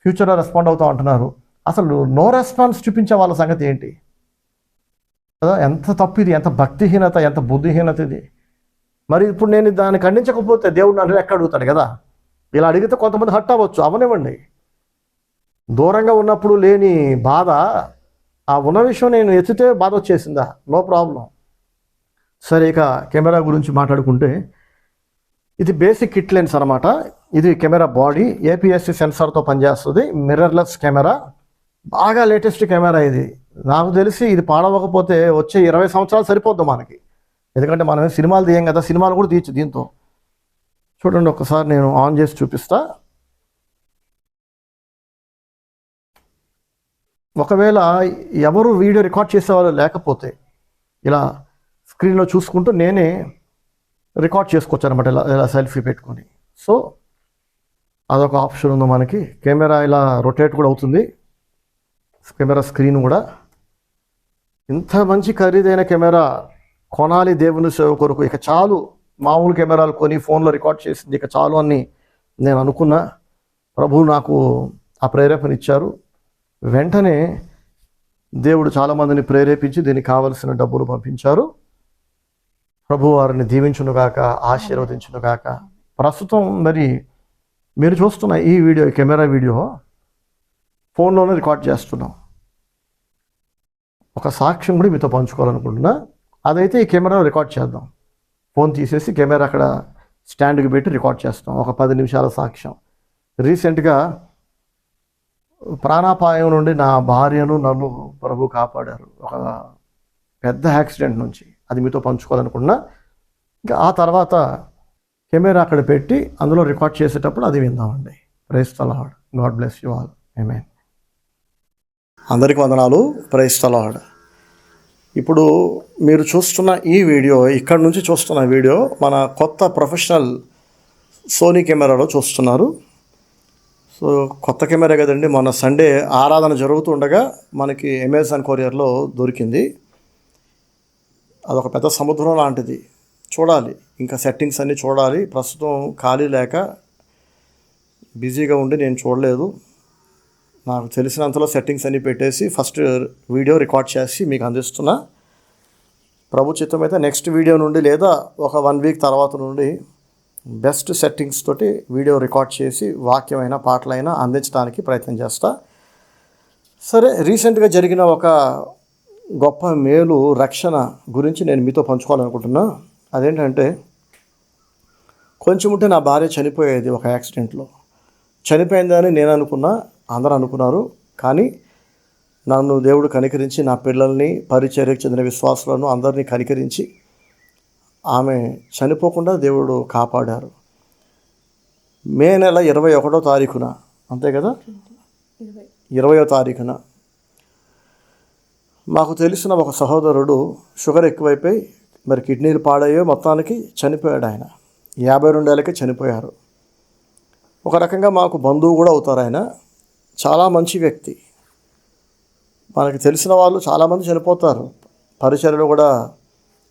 ఫ్యూచర్లో రెస్పాండ్ అవుతాం అంటున్నారు. అసలు నో రెస్పాన్స్ చూపించే వాళ్ళ సంగతి ఏంటి కదా? ఎంత తప్పు ఇది, ఎంత భక్తిహీనత, ఎంత బుద్ధిహీనత ఇది. మరి ఇప్పుడు నేను దాన్ని ఖండించకపోతే దేవుడు నన్ను ఎక్కడ అడుగుతాడు కదా? ఇలా అడిగితే కొంతమంది హట్ అవ్వచ్చు, అవనివ్వండి. దూరంగా ఉన్నప్పుడు లేని బాధ ఆ ఉన్న విషయం నేను ఎత్తితే బాధ వచ్చేసిందా? No problem. సరే, ఇక కెమెరా గురించి మాట్లాడుకుంటే ఇది బేసిక్ కిట్ లెన్స్ అనమాట. ఇది కెమెరా బాడీ ఏపీఎస్సి సెన్సార్తో పనిచేస్తుంది, మిర్రర్లెస్ కెమెరా, బాగా లేటెస్ట్ కెమెరా ఇది. నాకు తెలిసి ఇది పాడవకపోతే వచ్చే 20 సంవత్సరాలు సరిపోద్దు మనకి, ఎందుకంటే మనం సినిమాలు తీయం కదా, సినిమాలు కూడా తీయచ్చు దీంతో. చూడండి, ఒకసారి నేను ఆన్ చేసి చూపిస్తా. ఒకవేళ ఎవరు వీడియో రికార్డ్ చేసేవాళ్ళు లేకపోతే ఇలా స్క్రీన్లో చూసుకుంటూ నేనే రికార్డ్ చేసుకోవచ్చు అనమాట, ఇలా సెల్ఫీ పెట్టుకొని. సో అదొక ఆప్షన్ ఉంది మనకి. కెమెరా ఇలా రొటేట్ కూడా అవుతుంది, కెమెరా స్క్రీన్ కూడా. ఇంత మంచి ఖరీదైన కెమెరా కొనాలి దేవుని సేవ కొరకు, ఇక చాలు, మామూలు కెమెరాలు కొని ఫోన్లో రికార్డ్ చేసింది ఇక చాలు అని నేను అనుకున్నా. ప్రభువు నాకు ఆ ప్రేరేపణ ఇచ్చారు. వెంటనే దేవుడు చాలామందిని ప్రేరేపించి దీనికి కావలసిన డబ్బులు పంపించారు. ప్రభు వారిని దీవించునుగాక, ఆశీర్వదించునుగాక. ప్రస్తుతం మరి మీరు చూస్తున్న ఈ వీడియో, కెమెరా వీడియో ఫోన్లోనే రికార్డ్ చేస్తున్నాం. ఒక సాక్ష్యం కూడా మీతో పంచుకోవాలనుకుంటున్నా. అదైతే ఈ కెమెరా రికార్డ్ చేద్దాం. ఫోన్ తీసేసి కెమెరా అక్కడ స్టాండ్కి పెట్టి రికార్డ్ చేస్తాం. ఒక 10 నిమిషాల సాక్ష్యం. రీసెంట్గా ప్రాణాపాయం నుండి నా భార్యను నన్ను ప్రభు కాపాడారు, ఒక పెద్ద యాక్సిడెంట్ నుంచి. అది మీతో పంచుకోవాలనుకున్నా. ఇంకా ఆ తర్వాత కెమెరా అక్కడ పెట్టి అందులో రికార్డ్ చేసేటప్పుడు అది విందామండి. Praise the Lord. God bless you all. ఆమేన్. అందరికీ వందనాలు. Praise the Lord. ఇప్పుడు మీరు చూస్తున్న ఈ వీడియో, ఇక్కడ నుంచి చూస్తున్న వీడియో మన కొత్త ప్రొఫెషనల్ సోనీ కెమెరాలో చూస్తున్నారు. సో కొత్త కెమెరా కదండి, మొన్న సండే ఆరాధన జరుగుతుండగా మనకి అమెజాన్ కొరియర్లో దొరికింది. అదొక పెద్ద సముద్రం లాంటిది. చూడాలి, ఇంకా సెట్టింగ్స్ అన్నీ చూడాలి. ప్రస్తుతం ఖాళీ లేక బిజీగా ఉండి నేను చూడలేదు. నాకు తెలిసినంతలో సెట్టింగ్స్ అన్నీ పెట్టేసి ఫస్ట్ వీడియో రికార్డ్ చేసి మీకు అందిస్తున్నా. ప్రభు చిత్తం అయితే నెక్స్ట్ వీడియో నుండి లేదా ఒక 1 వీక్ తర్వాత నుండి బెస్ట్ సెట్టింగ్స్ తోటి వీడియో రికార్డ్ చేసి వాక్యమైన పాటలైనా అందించడానికి ప్రయత్నం చేస్తా. సరే, రీసెంట్గా జరిగిన ఒక గొప్ప మేలు, రక్షణ గురించి నేను మీతో పంచుకోవాలనుకుంటున్నా. అదేంటంటే, కొంచెం ఉంటే నా భార్య చనిపోయేది ఒక యాక్సిడెంట్లో. చనిపోయిందని నేను అనుకున్నా, అందరూ అనుకున్నారు. కానీ నన్ను దేవుడు కనికరించి, నా పిల్లల్ని, పరిచర్యకు చెందిన విశ్వాసులను అందరినీ కనికరించి ఆమె చనిపోకుండా దేవుడు కాపాడారు. మే నెల 21వ తారీఖున, అంతే కదా, 20వ తారీఖున మాకు తెలిసిన ఒక సహోదరుడు షుగర్ ఎక్కువైపోయి మరి కిడ్నీలు పాడయ్యో మొత్తానికి చనిపోయాడు. ఆయన 52 ఏళ్ళకి చనిపోయారు. ఒక రకంగా మాకు బంధువు కూడా అవుతారు. ఆయన చాలా మంచి వ్యక్తి. మనకి తెలిసిన వాళ్ళు చాలామంది చనిపోతారు, పరిచర్యలో కూడా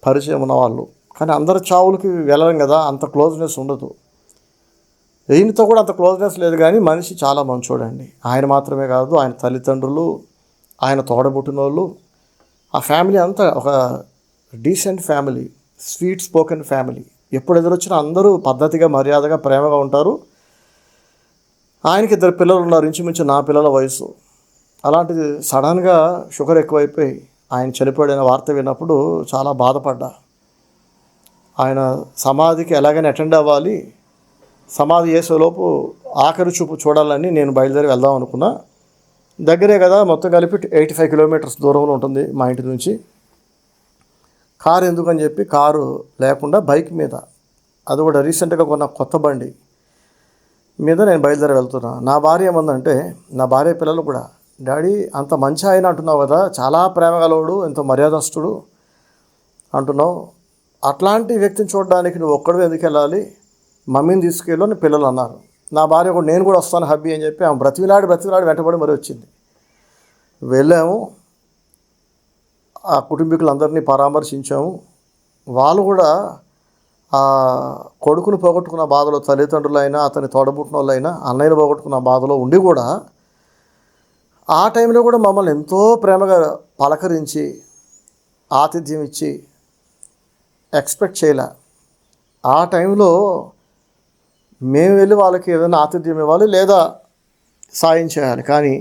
పరిచయం ఉన్నవాళ్ళు. కానీ అందరి చావులకి వెళ్ళడం కదా, అంత క్లోజ్నెస్ ఉండదు. ఈయనతో కూడా అంత క్లోజ్నెస్ లేదు. కానీ మనిషి చాలా మంచోడండి. ఆయన మాత్రమే కాదు, ఆయన తల్లిదండ్రులు, ఆయన తోడబుట్టిన వాళ్ళు, ఆ ఫ్యామిలీ అంతా ఒక decent family, sweet spoken family. ఎప్పుడు ఎదురొచ్చినా అందరూ పద్ధతిగా, మర్యాదగా, ప్రేమగా ఉంటారు. ఆయనకి 2 పిల్లలు ఉన్నారు, ఇంచుమించు నా పిల్లల వయసు. అలాంటిది సడన్గా షుగర్ ఎక్కువైపోయి ఆయన చనిపోయిన వార్త విన్నప్పుడు చాలా బాధపడ్డా. ఆయన సమాధికి ఎలాగైనా అటెండ్ అవ్వాలి, సమాధి చేసేలోపు ఆఖరి చూపు చూడాలని నేను బయలుదేరి వెళ్దాం అనుకున్నా. దగ్గరే కదా, మొత్తం కలిపి 85 కిలోమీటర్స్ దూరంలో ఉంటుంది మా ఇంటి నుంచి. కారు ఎందుకని చెప్పి కారు లేకుండా బైక్ మీద, అది కూడా రీసెంట్గా కొన్న కొత్త బండి మీద నేను బయలుదేరి వెళ్తున్నా. నా భార్య ఏమందంటే, నా భార్య పిల్లలు కూడా, డాడీ అంత మంచి ఆయన అంటున్నావు కదా, చాలా ప్రేమగలవుడు, ఎంతో మర్యాదస్తుడు అంటున్నావు, అట్లాంటి వ్యక్తిని చూడడానికి నువ్వు ఒక్కడివే ఎందుకు వెళ్ళాలి, మమ్మీని తీసుకెళ్ళని పిల్లలు అన్నారు. నా భార్య కూడా, నేను కూడా వస్తాను హబ్బీ అని చెప్పి ఆమె బ్రతిమిలాడి వెంటబడి మరి వచ్చింది. వెళ్ళాము. ఆ కుటుంబీకులందరినీ పరామర్శించాము. వాళ్ళు కూడా ఆ కొడుకును పోగొట్టుకున్న బాధలో, తల్లిదండ్రులైనా అతని తోడబుట్టిన వాళ్ళైనా అన్నయ్యను పోగొట్టుకున్న బాధలో ఉండి కూడా ఆ టైంలో కూడా మమ్మల్ని ఎంతో ప్రేమగా పలకరించి ఆతిథ్యం ఇచ్చి ఎక్స్పెక్ట్ చేయలే. ఆ టైంలో మేము వెళ్ళి వాళ్ళకి ఏదైనా ఆతిథ్యం ఇవ్వాలి లేదా సాయం చేయాలి, కానీ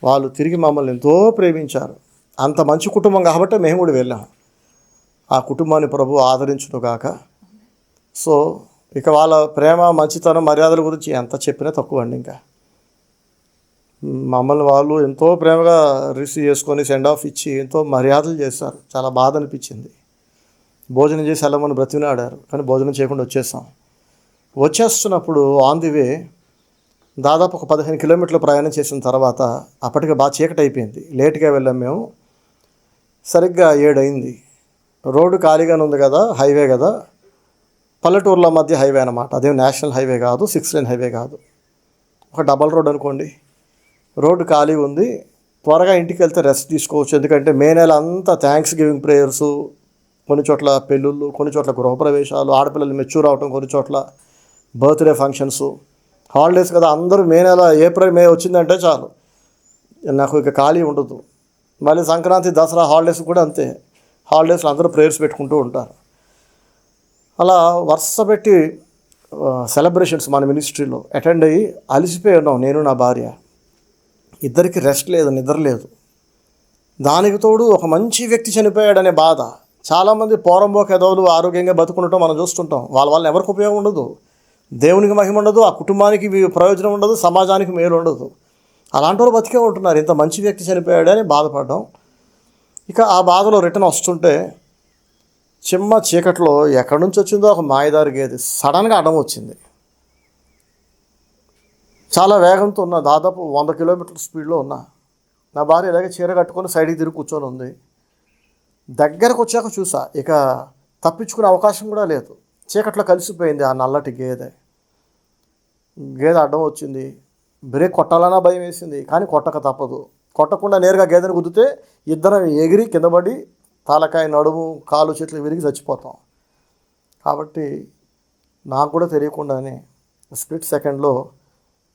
వాళ్ళు తిరిగి మమ్మల్ని ఎంతో ప్రేమించారు. అంత మంచి కుటుంబం కాబట్టి మేము కూడా వెళ్ళాం. ఆ కుటుంబాన్ని ప్రభు ఆదరించును గాక. సో ఇక వాళ్ళ ప్రేమ, మంచితనం, మర్యాదల గురించి ఎంత చెప్పినా తక్కువ అండి. ఇంకా మమ్మల్ని వాళ్ళు ఎంతో ప్రేమగా రిసీవ్ చేసుకొని సెండ్ ఆఫ్ ఇచ్చి ఎంతో మర్యాదలు చేశారు. చాలా బాధ అనిపించింది. భోజనం చేసి వెళ్ళమని బ్రతిమిలాడారు, కానీ భోజనం చేయకుండా వచ్చేస్తున్నప్పుడు ఆన్ ది వే దాదాపు ఒక 15 కిలోమీటర్లు ప్రయాణం చేసిన తర్వాత అప్పటికే బాగా చీకటి అయిపోయింది. లేట్గా వెళ్ళాం మేము. సరిగ్గా 7 అయింది. రోడ్డు ఖాళీగానే ఉంది కదా, హైవే కదా, పల్లెటూర్ల మధ్య హైవే అనమాట. అదేం నేషనల్ హైవే కాదు, 6 లేన్ హైవే కాదు, ఒక డబల్ రోడ్ అనుకోండి. రోడ్డు ఖాళీ ఉంది. త్వరగా ఇంటికి వెళ్తే రెస్ట్ తీసుకోవచ్చు. ఎందుకంటే మే నెల అంతా థ్యాంక్స్ గివింగ్ ప్రేయర్సు, కొన్ని చోట్ల పెళ్ళిళ్ళు, కొన్ని చోట్ల గృహప్రవేశాలు, ఆడపిల్లలు మెచ్యూర్ అవటం, కొన్ని చోట్ల బర్త్డే ఫంక్షన్స్, హాలిడేస్ కదా. అందరూ మే నెల ఏప్రిల్ మే వచ్చిందంటే చాలు, నాకు ఇక ఖాళీ ఉండదు. మళ్ళీ సంక్రాంతి, దసరా హాలిడేస్ కూడా అంతే. హాలిడేస్లో అందరూ ప్రేయర్స్ పెట్టుకుంటూ ఉంటారు. అలా వరుస పెట్టి సెలబ్రేషన్స్ మన మినిస్ట్రీలో అటెండ్ అయ్యి అలసిపోయి ఉన్నాం, నేను నా భార్య. ఇద్దరికి రెస్ట్ లేదు, నిద్ర లేదు. దానికి తోడు ఒక మంచి వ్యక్తి చనిపోయాడనే బాధ. చాలామంది పోరంబోక ఎదవలు ఆరోగ్యంగా బతుకుండటం మనం చూస్తుంటాం. వాళ్ళ వల్ల ఎవరికి ఉపయోగం ఉండదు, దేవునికి మహిమ ఉండదు, ఆ కుటుంబానికి ప్రయోజనం ఉండదు, సమాజానికి మేలు ఉండదు. అలాంటి వాళ్ళు బతికే ఉంటున్నారు. ఇంత మంచి వ్యక్తి చనిపోయాడని బాధపడ్డాం. ఇక ఆ బాధలో రిటర్న్ వస్తుంటే చిమ్మ చీకట్లో ఎక్కడి నుంచి వచ్చిందో ఒక మాయదారి గేదె సడన్గా అడ్డం వచ్చింది. చాలా వేగంతో ఉన్నా, దాదాపు 100 కిలోమీటర్ల స్పీడ్లో ఉన్నా. నా భార్య ఇలాగే చీర కట్టుకొని సైడ్కి తిరిగి కూర్చొని ఉంది. దగ్గరకు వచ్చాక చూసా, ఇక తప్పించుకునే అవకాశం కూడా లేదు. చీకట్లో కలిసిపోయింది ఆ నల్లటి గేదె అడ్డం వచ్చింది. బ్రేక్ కొట్టాలన్నా భయం వేసింది, కానీ కొట్టక తప్పదు. కొట్టకుండా నేరుగా గేదెను గుద్దితే ఇద్దరం ఎగిరి కింద పడి తాలకాయ, నడుము, కాలు, చేతులు విరిగి చచ్చిపోతాం. కాబట్టి నాకు కూడా తెలియకుండానే స్ప్లిట్ సెకండ్లో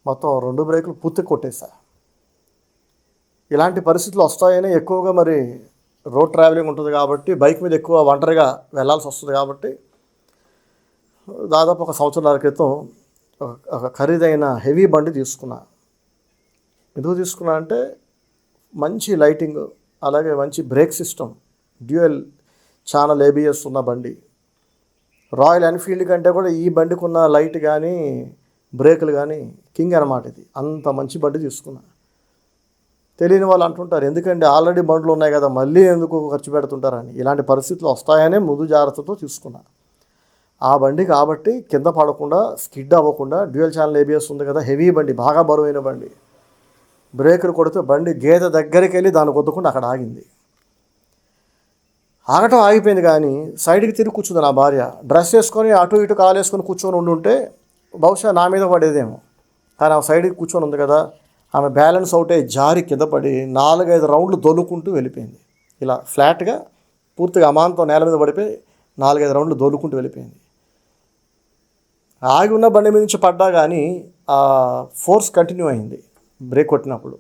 మొత్తం 2 బ్రేకులు పూర్తి కొట్టేశా. ఇలాంటి పరిస్థితులు వస్తాయని ఎక్కువగా మరి రోడ్ ట్రావెలింగ్ ఉంటుంది కాబట్టి, బైక్ మీద ఎక్కువ ఒంటరిగా వెళ్ళాల్సి వస్తుంది కాబట్టి, దాదాపు 1 సంవత్సరాల క్రితం ఒక ఖరీదైన హెవీ బండి తీసుకున్నా. ఎందుకు తీసుకున్నా అంటే మంచి లైటింగ్, అలాగే మంచి break system, dual channel ABS ఉన్న బండి. రాయల్ ఎన్ఫీల్డ్ కంటే కూడా ఈ బండికి ఉన్న లైట్ కానీ బ్రేకులు కానీ కింగ్ అనమాట. ఇది అంత మంచి బండి తీసుకున్నా. తెలియని వాళ్ళు అంటుంటారు, ఎందుకంటే ఆల్రెడీ బండ్లు ఉన్నాయి కదా, మళ్ళీ ఎందుకు ఖర్చు పెడుతుంటారని. ఇలాంటి పరిస్థితులు వస్తాయనే ముందు జాగ్రత్తతో తీసుకున్నా ఆ బండి. కాబట్టి కింద పడకుండా, స్కిడ్ అవ్వకుండా, డ్యూయల్ ఛానల్ ABS ఉంది కదా, హెవీ బండి, బాగా బరువైన బండి. బ్రేకులు కొడితే బండి గేదె దగ్గరికి వెళ్ళి దాన్ని కొద్దుకుండా అక్కడ ఆగింది. ఆగటం ఆగిపోయింది, కానీ సైడ్కి తిరిగి కూర్చుంది నా భార్య. డ్రెస్ వేసుకొని అటు ఇటు కాలు వేసుకొని కూర్చొని ఉండుంటే బహుశా నా మీద పడేదేమో. కానీ ఆమె సైడ్కి కూర్చొని ఉంది కదా, ఆమె బ్యాలెన్స్ అవుటే జారి కింద పడి 4-5 రౌండ్లు దొల్లుకుంటూ వెళ్ళిపోయింది. ఇలా ఫ్లాట్గా పూర్తిగా అమాంతం నేల మీద పడిపోయి 4-5 రౌండ్లు దొల్లుకుంటూ వెళ్ళిపోయింది. ఆగి ఉన్న బండి మీద నుంచి పడ్డా కానీ ఆ ఫోర్స్ కంటిన్యూ అయింది బ్రేక్ కొట్టినప్పుడు.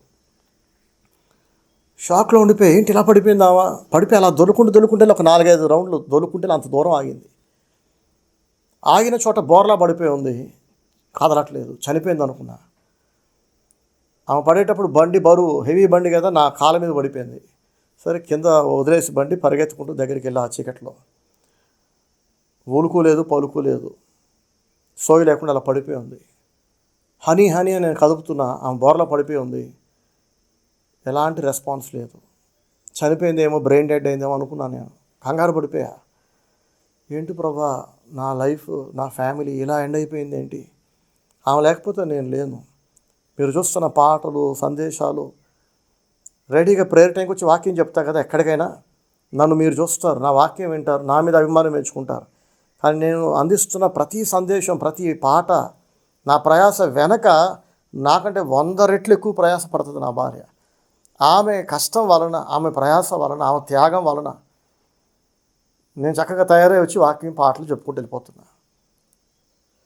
షాక్లో ఉండిపోయి ఏంటి ఇలా పడిపోయిందామా, పడిపోయి అలా దొరుకుంటే ఒక 4-5 రౌండ్లు దొరుకుంటే అంత దూరం ఆగింది. ఆగిన చోట బోర్లా పడిపోయి ఉంది, కదలట్లేదు, చనిపోయింది అనుకున్నా. ఆమె పడేటప్పుడు బండి బరువు, హెవీ బండి కదా, నా కాళ్ళ మీద పడిపోయింది. సరే కింద వదిలేసి బండి పరిగెత్తుకుంటూ దగ్గరికి వెళ్ళి ఆ చీకట్లో ఊలుకోలేదు, పలుకోలేదు, సోయి లేకుండా అలా పడిపోయి ఉంది. హనీ అని నేను కదుపుతున్నా, ఆమె బోర్లా పడిపోయి ఉంది. ఎలాంటి రెస్పాన్స్ లేదు. చనిపోయిందేమో, బ్రెయిన్ డెడ్ అయిందేమో అనుకున్నాను. నేను కంగారు పడిపోయా. ఏంటి ప్రభా, నా లైఫ్, నా ఫ్యామిలీ ఇలా ఎండ్ అయిపోయింది ఏంటి? ఆమె లేకపోతే నేను లేను. మీరు చూస్తున్న పాటలు, సందేశాలు, రెడీగా ప్రేయర్ టైంకి వచ్చి వాక్యం చెప్తా కదా, ఎక్కడికైనా నన్ను మీరు చూస్తారు, నా వాక్యం వింటారు, నా మీద అభిమానం పెంచుకుంటారు. కానీ నేను అందిస్తున్న ప్రతి సందేశం, ప్రతి పాట, నా ప్రయాస వెనక నాకంటే 100 రెట్లు ఎక్కువ ప్రయాస పడుతుంది నా భార్య. ఆమె కష్టం వలన, ఆమె ప్రయాస వలన, ఆమె త్యాగం వలన నేను చక్కగా తయారై వచ్చి వాక్యం పాటలు చెప్పుకుంటూ వెళ్ళిపోతున్నా.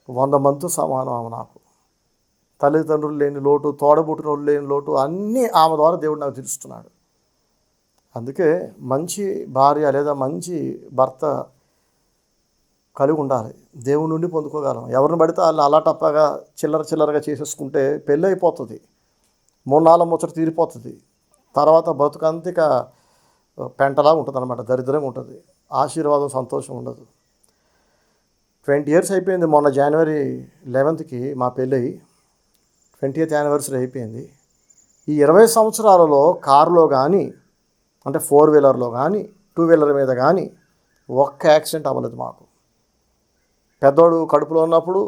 100 మందితో సమానం ఆమె నాకు. తల్లిదండ్రులు లేని లోటు, తోడబుట్టినోళ్ళు లేని లోటు అన్నీ ఆమె ద్వారా దేవుడు నాకు తీరుస్తున్నాడు. అందుకే మంచి భార్య లేదా మంచి భర్త కలిగి ఉండాలి. దేవుడి నుండి పొందుకోగలం. ఎవరిని పడితే వాళ్ళు అలా టప్పగా చిల్లరగా చేసేసుకుంటే పెళ్ళి అయిపోతుంది, 3-4 ముచ్చట తీరిపోతుంది. తర్వాత బతుకంతిక పెంటలా ఉంటుంది అనమాట, దరిద్రంగా ఉంటుంది, ఆశీర్వాదం సంతోషం ఉండదు. 20 years అయిపోయింది. మొన్న January 11th మా పెళ్ళి 20th anniversary అయిపోయింది. ఈ 20 సంవత్సరాలలో కారులో కానీ, అంటే 4-wheelerలో కానీ, 2-wheeler మీద కానీ ఒక్క యాక్సిడెంట్ అవ్వలేదు మాకు. పెద్దోడు కడుపులో ఉన్నప్పుడు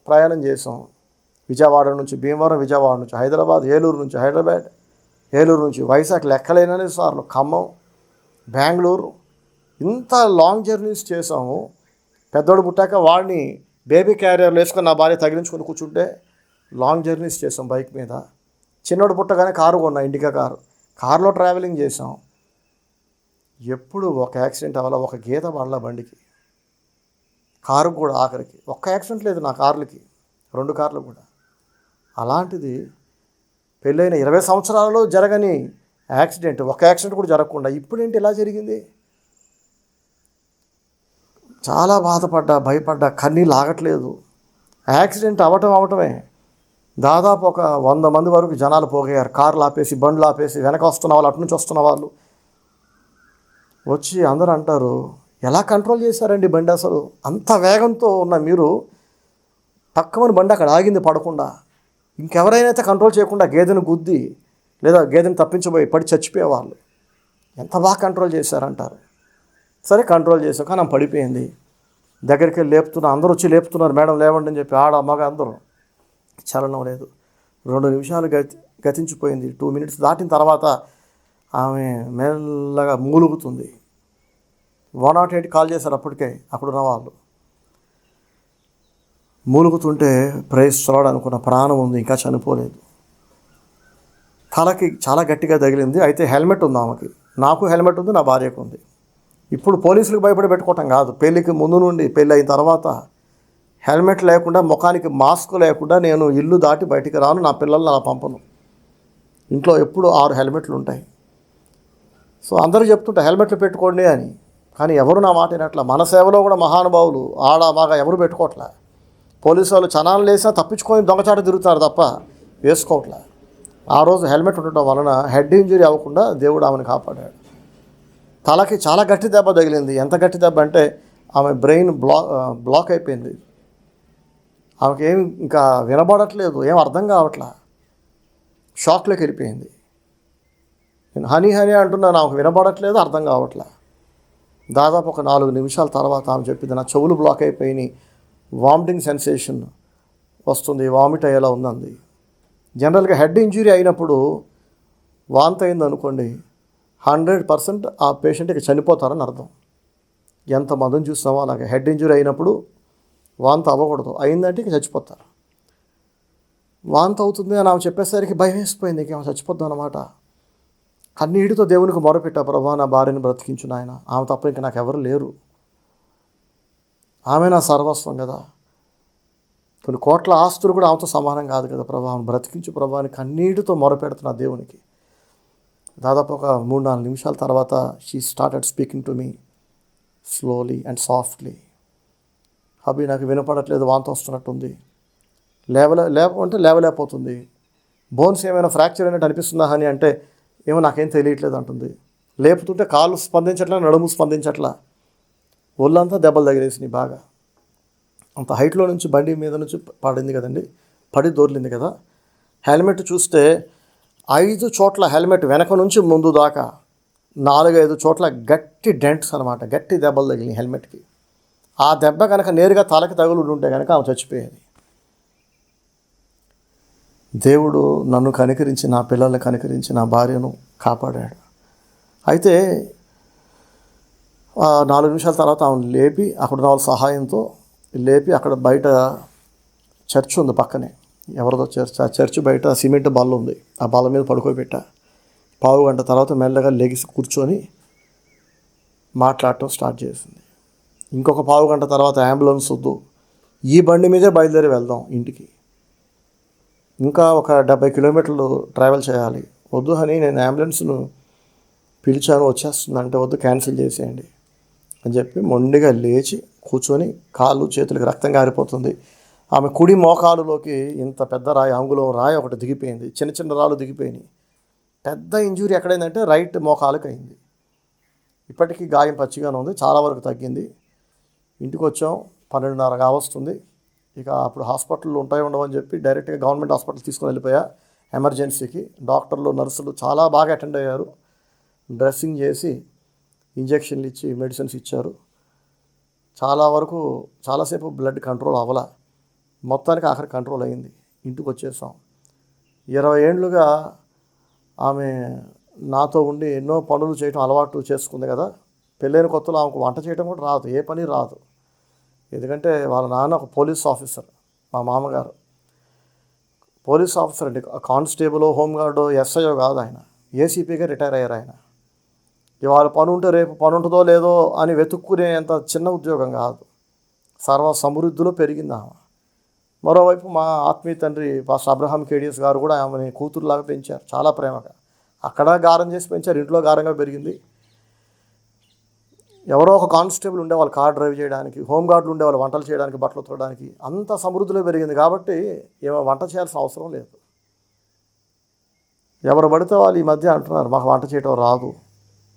ప్రయాణం చేసాం. విజయవాడ నుంచి భీమవరం, విజయవాడ నుంచి హైదరాబాద్, ఏలూరు నుంచి హైదరాబాద్, ఏలూరు నుంచి వైజాగ్, లెక్కలేనని సార్లు ఖమ్మం, బెంగళూరు, ఇంత లాంగ్ జర్నీస్ చేసాము. పెద్దోడు పుట్టాక వాడిని బేబీ క్యారియర్లు వేసుకొని నా భార్య తగిలించుకొని కూర్చుంటే లాంగ్ జర్నీస్ చేసాం బైక్ మీద. చిన్నోడు పుట్టగానే కారు కొన్నా, ఇండికా కారులో ట్రావెలింగ్ చేసాం. ఎప్పుడు ఒక యాక్సిడెంట్ అవ్వాల, ఒక గీత పడాల బండికి, కారుకు కూడా. ఆఖరికి ఒక్క యాక్సిడెంట్ లేదు నా కార్లకి, 2 కార్లు కూడా. అలాంటిది పెళ్ళైన 20 సంవత్సరాలలో జరగని యాక్సిడెంట్, ఒక యాక్సిడెంట్ కూడా జరగకుండా ఇప్పుడేంటి ఇలా జరిగింది? చాలా బాధపడ్డా, భయపడ్డా, కన్నీళ్ళు ఆగట్లేదు. యాక్సిడెంట్ అవటమే దాదాపు ఒక 100 మంది వరకు జనాలు పోగయ్యారు. కార్లు ఆపేసి, బండ్లు ఆపేసి, వెనక వస్తున్న వాళ్ళు, అటు నుంచి వస్తున్న వాళ్ళు వచ్చి అందరూ అంటారు, ఎలా కంట్రోల్ చేశారండి బండి? అసలు అంత వేగంతో ఉన్న మీరు పక్కమని బండి అక్కడ ఆగింది పడకుండా. ఇంకెవరైనా అయితే కంట్రోల్ చేయకుండా గేదెను గుద్ది లేదా గేదెను తప్పించబోయి పడి చచ్చిపోయేవాళ్ళు. ఎంత బాగా కంట్రోల్ చేశారంటారు. సరే కంట్రోల్ చేసాం, కానీ ఆమె పడిపోయింది. దగ్గరికి వెళ్ళి లేపుతున్నా, అందరూ వచ్చి లేపుతున్నారు, మేడం లేవండి అని చెప్పి. ఆడ మగ అందరూ, చలనం లేదు. 2 నిమిషాలు గతించిపోయింది. 2 minutes దాటిన తర్వాత ఆమె మెల్లగా మూలుగుతుంది. 108 కాల్ చేశారు అప్పటికే అక్కడున్న వాళ్ళు. మూలుగుతుంటే ప్రైజ్ చదవడం అనుకున్న, ప్రాణం ఉంది, ఇంకా చనిపోలేదు. తలకి చాలా గట్టిగా తగిలింది. అయితే హెల్మెట్ ఉంది ఆమెకి, నాకు హెల్మెట్ ఉంది, నా భార్యకు ఉంది. ఇప్పుడు పోలీసులకు భయపడి పెట్టుకోవటం కాదు, పెళ్ళికి ముందు నుండి పెళ్ళి అయిన తర్వాత హెల్మెట్ లేకుండా, ముఖానికి మాస్క్ లేకుండా నేను ఇల్లు దాటి బయటికి రాను, నా పిల్లల్ని అలా పంపను. ఇంట్లో ఎప్పుడు 6 హెల్మెట్లు ఉంటాయి. సో అందరూ చెప్తుంటా హెల్మెట్లు పెట్టుకోండి అని, కానీ ఎవరు నా మాట వినట్లా. మన సేవలో కూడా మహానుభావులు ఆడ బాగా ఎవరు పెట్టుకోవట్లే. పోలీసు వాళ్ళు చనాలు లేసినా తప్పించుకొని దొంగచాటు తిరుగుతారు తప్ప వేసుకోవట్లే. ఆ రోజు హెల్మెట్ ఉండటం వలన హెడ్ ఇంజరీ అవ్వకుండా దేవుడు ఆమెను కాపాడాడు. తలకి చాలా గట్టి దెబ్బ తగిలింది. ఎంత గట్టి దెబ్బ అంటే ఆమె బ్రెయిన్ బ్లాక్ అయిపోయింది. ఆమెకి ఏం ఇంకా వినబడట్లేదు, ఏం అర్థం కావట్లా, షాక్లోకి వెళ్ళిపోయింది. నేను హనీ అంటున్నాను, ఆమెకు వినబడట్లేదు, అర్థం కావట్లే. దాదాపు ఒక 4 నిమిషాల తర్వాత ఆమె చెప్పింది, నా చెవులు బ్లాక్ అయిపోయినాయి, వామిటింగ్ సెన్సేషన్ వస్తుంది, వామిట్ అయ్యేలా ఉందండి. జనరల్గా హెడ్ ఇంజరీ అయినప్పుడు వాంతి అయింది అనుకోండి, 100% ఆ పేషెంట్కి చనిపోతారని అర్థం. ఎంతమందిని చూసినామో అలాగే హెడ్ ఇంజరీ అయినప్పుడు వాంతి అవ్వకూడదు, అయిందంటే ఇక చచ్చిపోతారు. వాంతి అవుతుంది అని ఆమె చెప్పేసరికి భయం వేసిపోయింది, ఇక ఆమె చచ్చిపోద్దాం అన్నమాట. కన్నీటితో దేవునికి మొరపెట్టా, ప్రభా నా భార్యను బ్రతికించు నాయన, ఆమె తప్ప ఇంకా నాకు ఎవరు లేరు, ఆమె నా సర్వస్వం కదా, కొన్ని కోట్ల ఆస్తులు కూడా ఆమెతో సమానం కాదు కదా ప్రభా, ఆమెను బ్రతికించు ప్రభా అని కన్నీటితో మొరపెడుతున్నా దేవునికి. దాదాపు ఒక 3-4 నిమిషాల తర్వాత she started speaking to me slowly and softly. Hubby నాకు వినపడట్లేదు, వాంతి వస్తున్నట్టుంది, లేవలేకపోతుంది, బోన్స్ ఏమైనా ఫ్రాక్చర్ అయినట్టు అనిపిస్తుందా అని అంటే ఏమో నాకేం తెలియట్లేదు అంటుంది. లేపుతుంటే కాళ్ళు స్పందించట్లా, నడుము స్పందించట్లా, ఒళ్ళంతా దెబ్బలు తగిలేసినాయి బాగా. అంత హైట్లో నుంచి బండి మీద నుంచి పడింది కదండి, పడి దొర్లింది కదా. హెల్మెట్ చూస్తే 5 చోట్ల హెల్మెట్ వెనక నుంచి ముందు దాకా 4-5 చోట్ల గట్టి డెంట్స్ అనమాట, గట్టి దెబ్బలు తగిలినాయి హెల్మెట్కి. ఆ దెబ్బ కనుక నేరుగా తలకి తగులు ఉంటే కనుక ఆమె చచ్చిపోయేది. దేవుడు నన్ను కనికరించి, నా పిల్లల్ని కనికరించి, నా భార్యను కాపాడాడు. అయితే 4 నిమిషాల తర్వాత ఆమెను లేపి, అక్కడ ఉన్న వాళ్ళ సహాయంతో లేపి, అక్కడ బయట చర్చ్ ఉంది పక్కనే, ఎవరిదో చర్చ్, ఆ చర్చ్ బయట సిమెంట్ బల్ల ఉంది, ఆ బల్ల మీద పడుకోబెట్టా. పావుగంట తర్వాత మెల్లగా లెగిసి కూర్చొని మాట్లాడటం స్టార్ట్ చేసింది. ఇంకొక పావుగంట తర్వాత అంబులెన్స్ వద్దు, ఈ బండి మీదే బయలుదేరి వెళ్దాం ఇంటికి, ఇంకా ఒక 70 కిలోమీటర్లు ట్రావెల్ చేయాలి, వద్దు అని నేను అంబులెన్స్ను పిలిచాను, వచ్చేస్తుందంటే వద్దు, క్యాన్సిల్ చేసేయండి అని చెప్పి మొండిగా లేచి కూర్చొని కాళ్ళు చేతులకి రక్తం గారిపోతుంది. ఆమె కుడి మోకాలులోకి ఇంత పెద్ద రాయి, అంగుళం రాయి ఒకటి దిగిపోయింది, చిన్న చిన్న రాళ్ళు దిగిపోయినాయి. పెద్ద ఇంజురీ ఎక్కడైందంటే రైట్ మోకాలుకి అయింది. ఇప్పటికీ గాయం పచ్చిగానే ఉంది, చాలా వరకు తగ్గింది. ఇంటికి వచ్చాం, 12:30 కావస్తుంది. ఇక అప్పుడు హాస్పిటల్లో ఉండవని చెప్పి డైరెక్ట్గా గవర్నమెంట్ హాస్పిటల్ తీసుకుని వెళ్ళిపోయా ఎమర్జెన్సీకి. డాక్టర్లు నర్సులు చాలా బాగా అటెండ్ అయ్యారు. డ్రెస్సింగ్ చేసి ఇంజెక్షన్లు ఇచ్చి మెడిసిన్స్ ఇచ్చారు. చాలాసేపు బ్లడ్ కంట్రోల్ అవ్వాల, మొత్తానికి ఆఖరి కంట్రోల్ అయింది. ఇంటికి వచ్చేసాం. 20 ఏళ్ళుగా ఆమె నాతో ఉండి ఎన్నో పనులు చేయడం అలవాటు చేసుకుంది కదా. పెళ్ళైన కొత్తలో ఆమెకు వంట చేయడం కూడా రాదు, ఏ పని రాదు. ఎందుకంటే వాళ్ళ నాన్న ఒక పోలీస్ ఆఫీసర్, మా మామగారు పోలీస్ ఆఫీసర్ అండి. కానిస్టేబుల్, హోంగార్డు, ఎస్ఐఓ కాదు ఆయన, ఏసీపీగా రిటైర్ అయ్యారు ఆయన. ఇవాళ పని ఉంటే రేపు పని ఉంటుందో లేదో అని వెతుక్కునేంత చిన్న ఉద్యోగం కాదు. సర్వ సమృద్ధిలో పెరిగింది ఆమె. మరోవైపు మా ఆత్మీయ తండ్రి పాస్టర్ అబ్రహాం కేడిఎస్ గారు కూడా ఆమెని కూతురులాగా పెంచారు, చాలా ప్రేమగా. అక్కడ గారం చేసి పెంచారు, ఇంట్లో గారంగా పెరిగింది. ఎవరో ఒక కానిస్టేబుల్ ఉండేవాళ్ళు కార్ డ్రైవ్ చేయడానికి, హోంగార్డులు ఉండేవాళ్ళు వంటలు చేయడానికి, బట్టలు ఉతకడానికి. అంత సమృద్ధిలో పెరిగింది కాబట్టి ఏమో వంట చేయాల్సిన అవసరం లేదు. ఎవరు పడితే వాళ్ళు ఈ మధ్య అంటున్నారు మాకు వంట చేయడం రాదు,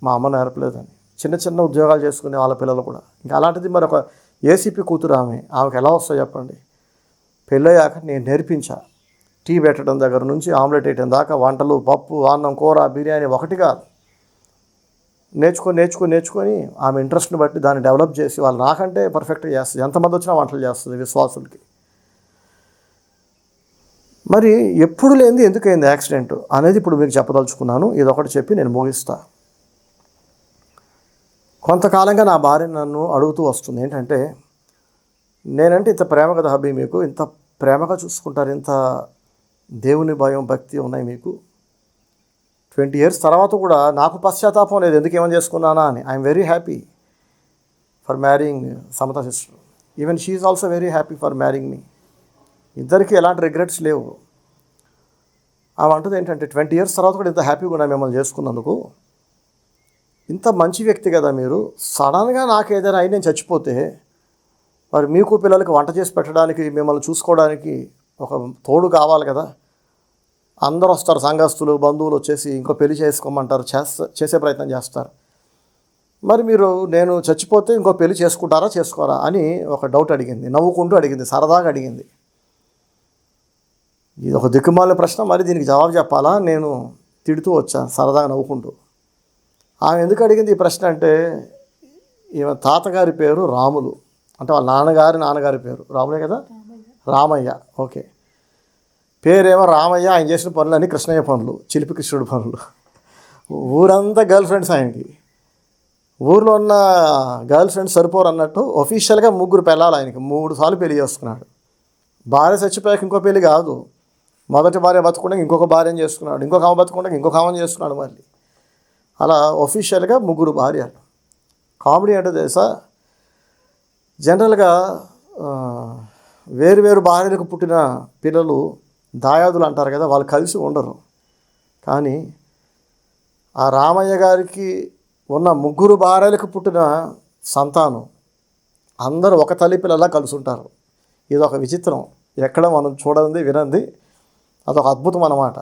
మా అమ్మ నేర్పలేదని. చిన్న చిన్న ఉద్యోగాలు చేసుకునే వాళ్ళ పిల్లలు కూడా. ఇంకా అలాంటిది మరి ఒక ఏసీపీ కూతురు ఆమెకు ఎలా వస్తాయి చెప్పండి. పెళ్ళయ్యాక నేను నేర్పించా, టీ పెట్టడం దగ్గర నుంచి ఆమ్లెట్ వేయడం దాకా, వంటలు, పప్పు, అన్నం, కూర, బిర్యానీ ఒకటి కాదు. నేర్చుకొని ఆమె ఇంట్రెస్ట్ని బట్టి దాన్ని డెవలప్ చేసి వాళ్ళు నాకంటే పర్ఫెక్ట్గా చేస్తుంది. ఎంతమంది వచ్చినా వంటలు చేస్తుంది విశ్వాసులకి. మరి ఎప్పుడు లేనిది ఎందుకైంది యాక్సిడెంట్ అనేది ఇప్పుడు మీకు చెప్పదలుచుకున్నాను. ఇదొకటి చెప్పి నేను ముగిస్తా. కొంతకాలంగా నా భార్య నన్ను అడుగుతూ వస్తుంది, ఏంటంటే నేనంటే ఇంత ప్రేమ కదా హబ్బీ, మీకు ఇంత ప్రేమగా చూసుకుంటారు, ఇంత దేవుని భయం భక్తి ఉన్నాయి మీకు, 20 years తర్వాత కూడా నాకు పశ్చాత్తాపం లేదు ఎందుకు ఏమని చేసుకున్నానా అని. I'm very happy for marrying Samatha sister. Even she is also very happy for marrying me. ఇద్దరికి ఎలాంటి రిగ్రెట్స్ లేవు. ఆమె అంటుంది ఏంటంటే 20 years తర్వాత కూడా ఇంత హ్యాపీగా ఉన్నా మిమ్మల్ని చేసుకున్నందుకు, ఇంత మంచి వ్యక్తి కదా మీరు, సడన్గా నాకు ఏదైనా అయి నేను చచ్చిపోతే మరి మీకు పిల్లలకి వంట చేసి పెట్టడానికి, మిమ్మల్ని చూసుకోవడానికి ఒక తోడు కావాలి కదా. అందరూ వస్తారు, సంఘస్థులు, బంధువులు వచ్చేసి ఇంకో పెళ్లి చేసుకోమంటారు, చేసే ప్రయత్నం చేస్తారు. మరి మీరు నేను చచ్చిపోతే ఇంకో పెళ్లి చేసుకుంటారా చేసుకోరా అని ఒక డౌట్ అడిగింది, నవ్వుకుంటూ అడిగింది, సరదాగా అడిగింది. ఇది ఒక దిక్కుమాలిన ప్రశ్న, మరి దీనికి జవాబు చెప్పాలా, నేను తిడుతూ వచ్చాను సరదాగా నవ్వుకుంటూ. ఆమె ఎందుకు అడిగింది ఈ ప్రశ్న అంటే, ఈమె తాతగారి పేరు రాములు, అంటే వాళ్ళ నాన్నగారి పేరు రాములే కదా, రామయ్య. ఓకే, పేరేమో రామయ్య, ఆయన చేసిన పనులన్నీ కృష్ణయ్య పనులు, చిలిపి కృష్ణుడు పనులు. ఊరంతా గర్ల్ ఫ్రెండ్స్ ఆయనకి. ఊర్లో ఉన్న గర్ల్ ఫ్రెండ్స్ సరిపోరు అన్నట్టు ఒఫీషియల్గా 3 పిల్లలు ఆయనకి, 3 సార్లు పెళ్లి చేసుకున్నాడు. భార్య చచ్చిపోయాక ఇంకో పెళ్లి కాదు, మొదటి భార్య బతుకుండగా ఇంకొక భార్యను చేసుకున్నాడు, ఇంకొక ఆమె బతుకుండగా ఇంకొక ఆమెను చేసుకున్నాడు. మళ్ళీ అలా ఒఫీషియల్గా 3 భార్యలు. కామెడీ అంటే తెలుసా, జనరల్గా వేరు భార్యలకు పుట్టిన పిల్లలు దాయాదులు అంటారు కదా, వాళ్ళు కలిసి ఉండరు. కానీ ఆ రామయ్య గారికి ఉన్న 3 భార్యలకు పుట్టిన సంతానం అందరూ ఒక తల్లి పిల్లలా కలిసి ఉంటారు. ఇది ఒక విచిత్రం, ఎక్కడ మనం చూడండి వినండి, అదొక అద్భుతం అన్నమాట.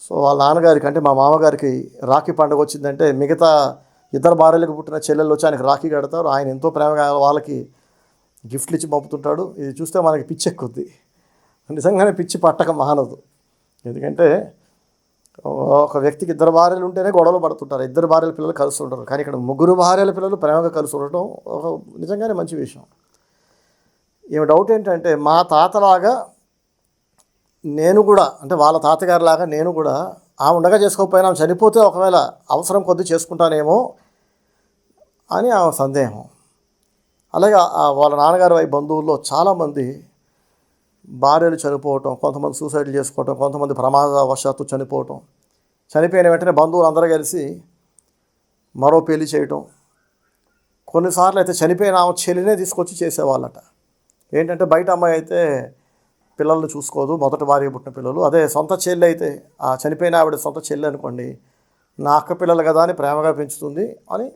సో వాళ్ళ నాన్నగారికి అంటే మా మామగారికి రాఖీ పండుగ వచ్చిందంటే మిగతా 2 భార్యలకు పుట్టిన చెల్లెళ్ళు వచ్చి ఆయనకి రాఖీ కడతారు. ఆయన ఎంతో ప్రేమగా వాళ్ళకి గిఫ్ట్లు ఇచ్చి పంపుతుంటాడు. ఇది చూస్తే మనకి పిచ్చి ఎక్కుద్ది, నిజంగానే పిచ్చి పట్టక మానదు. ఎందుకంటే ఒక వ్యక్తికి 2 భార్యలు ఉంటేనే గొడవలు పడుతుంటారు, 2 భార్యల పిల్లలు కలిసి ఉంటారు. కానీ ఇక్కడ 3 భార్యల పిల్లలు ప్రేమగా కలిసి ఉండటం ఒక నిజంగానే మంచి విషయం. ఈమె డౌట్ ఏంటంటే, మా తాతలాగా నేను కూడా, అంటే వాళ్ళ తాతగారిలాగా నేను కూడా ఆ ఉండగా చేసుకోకపోయినా ఆమె చనిపోతే ఒకవేళ అవసరం కొద్దీ చేసుకుంటానేమో అని ఆమె సందేహం. అలాగే వాళ్ళ నాన్నగారి వైపు బంధువుల్లో చాలామంది భార్యలు చనిపోవటం, కొంతమంది సూసైడ్లు చేసుకోవటం, కొంతమంది ప్రమాదవశాత్తు చనిపోవటం, చనిపోయిన వెంటనే బంధువులు అందరూ కలిసి మరో పెళ్లి చేయటం. కొన్నిసార్లు అయితే చనిపోయిన ఆమె చెల్లినే తీసుకొచ్చి చేసేవాళ్ళట. ఏంటంటే బయట అమ్మాయి అయితే పిల్లల్ని చూసుకోదు, మొదటి భార్య పుట్టిన పిల్లలు. అదే సొంత చెల్లి అయితే, ఆ చనిపోయిన ఆవిడ సొంత చెల్లి అనుకోండి, నా అక్క పిల్లలు కదా అని ప్రేమగా పెంచుతుంది అని.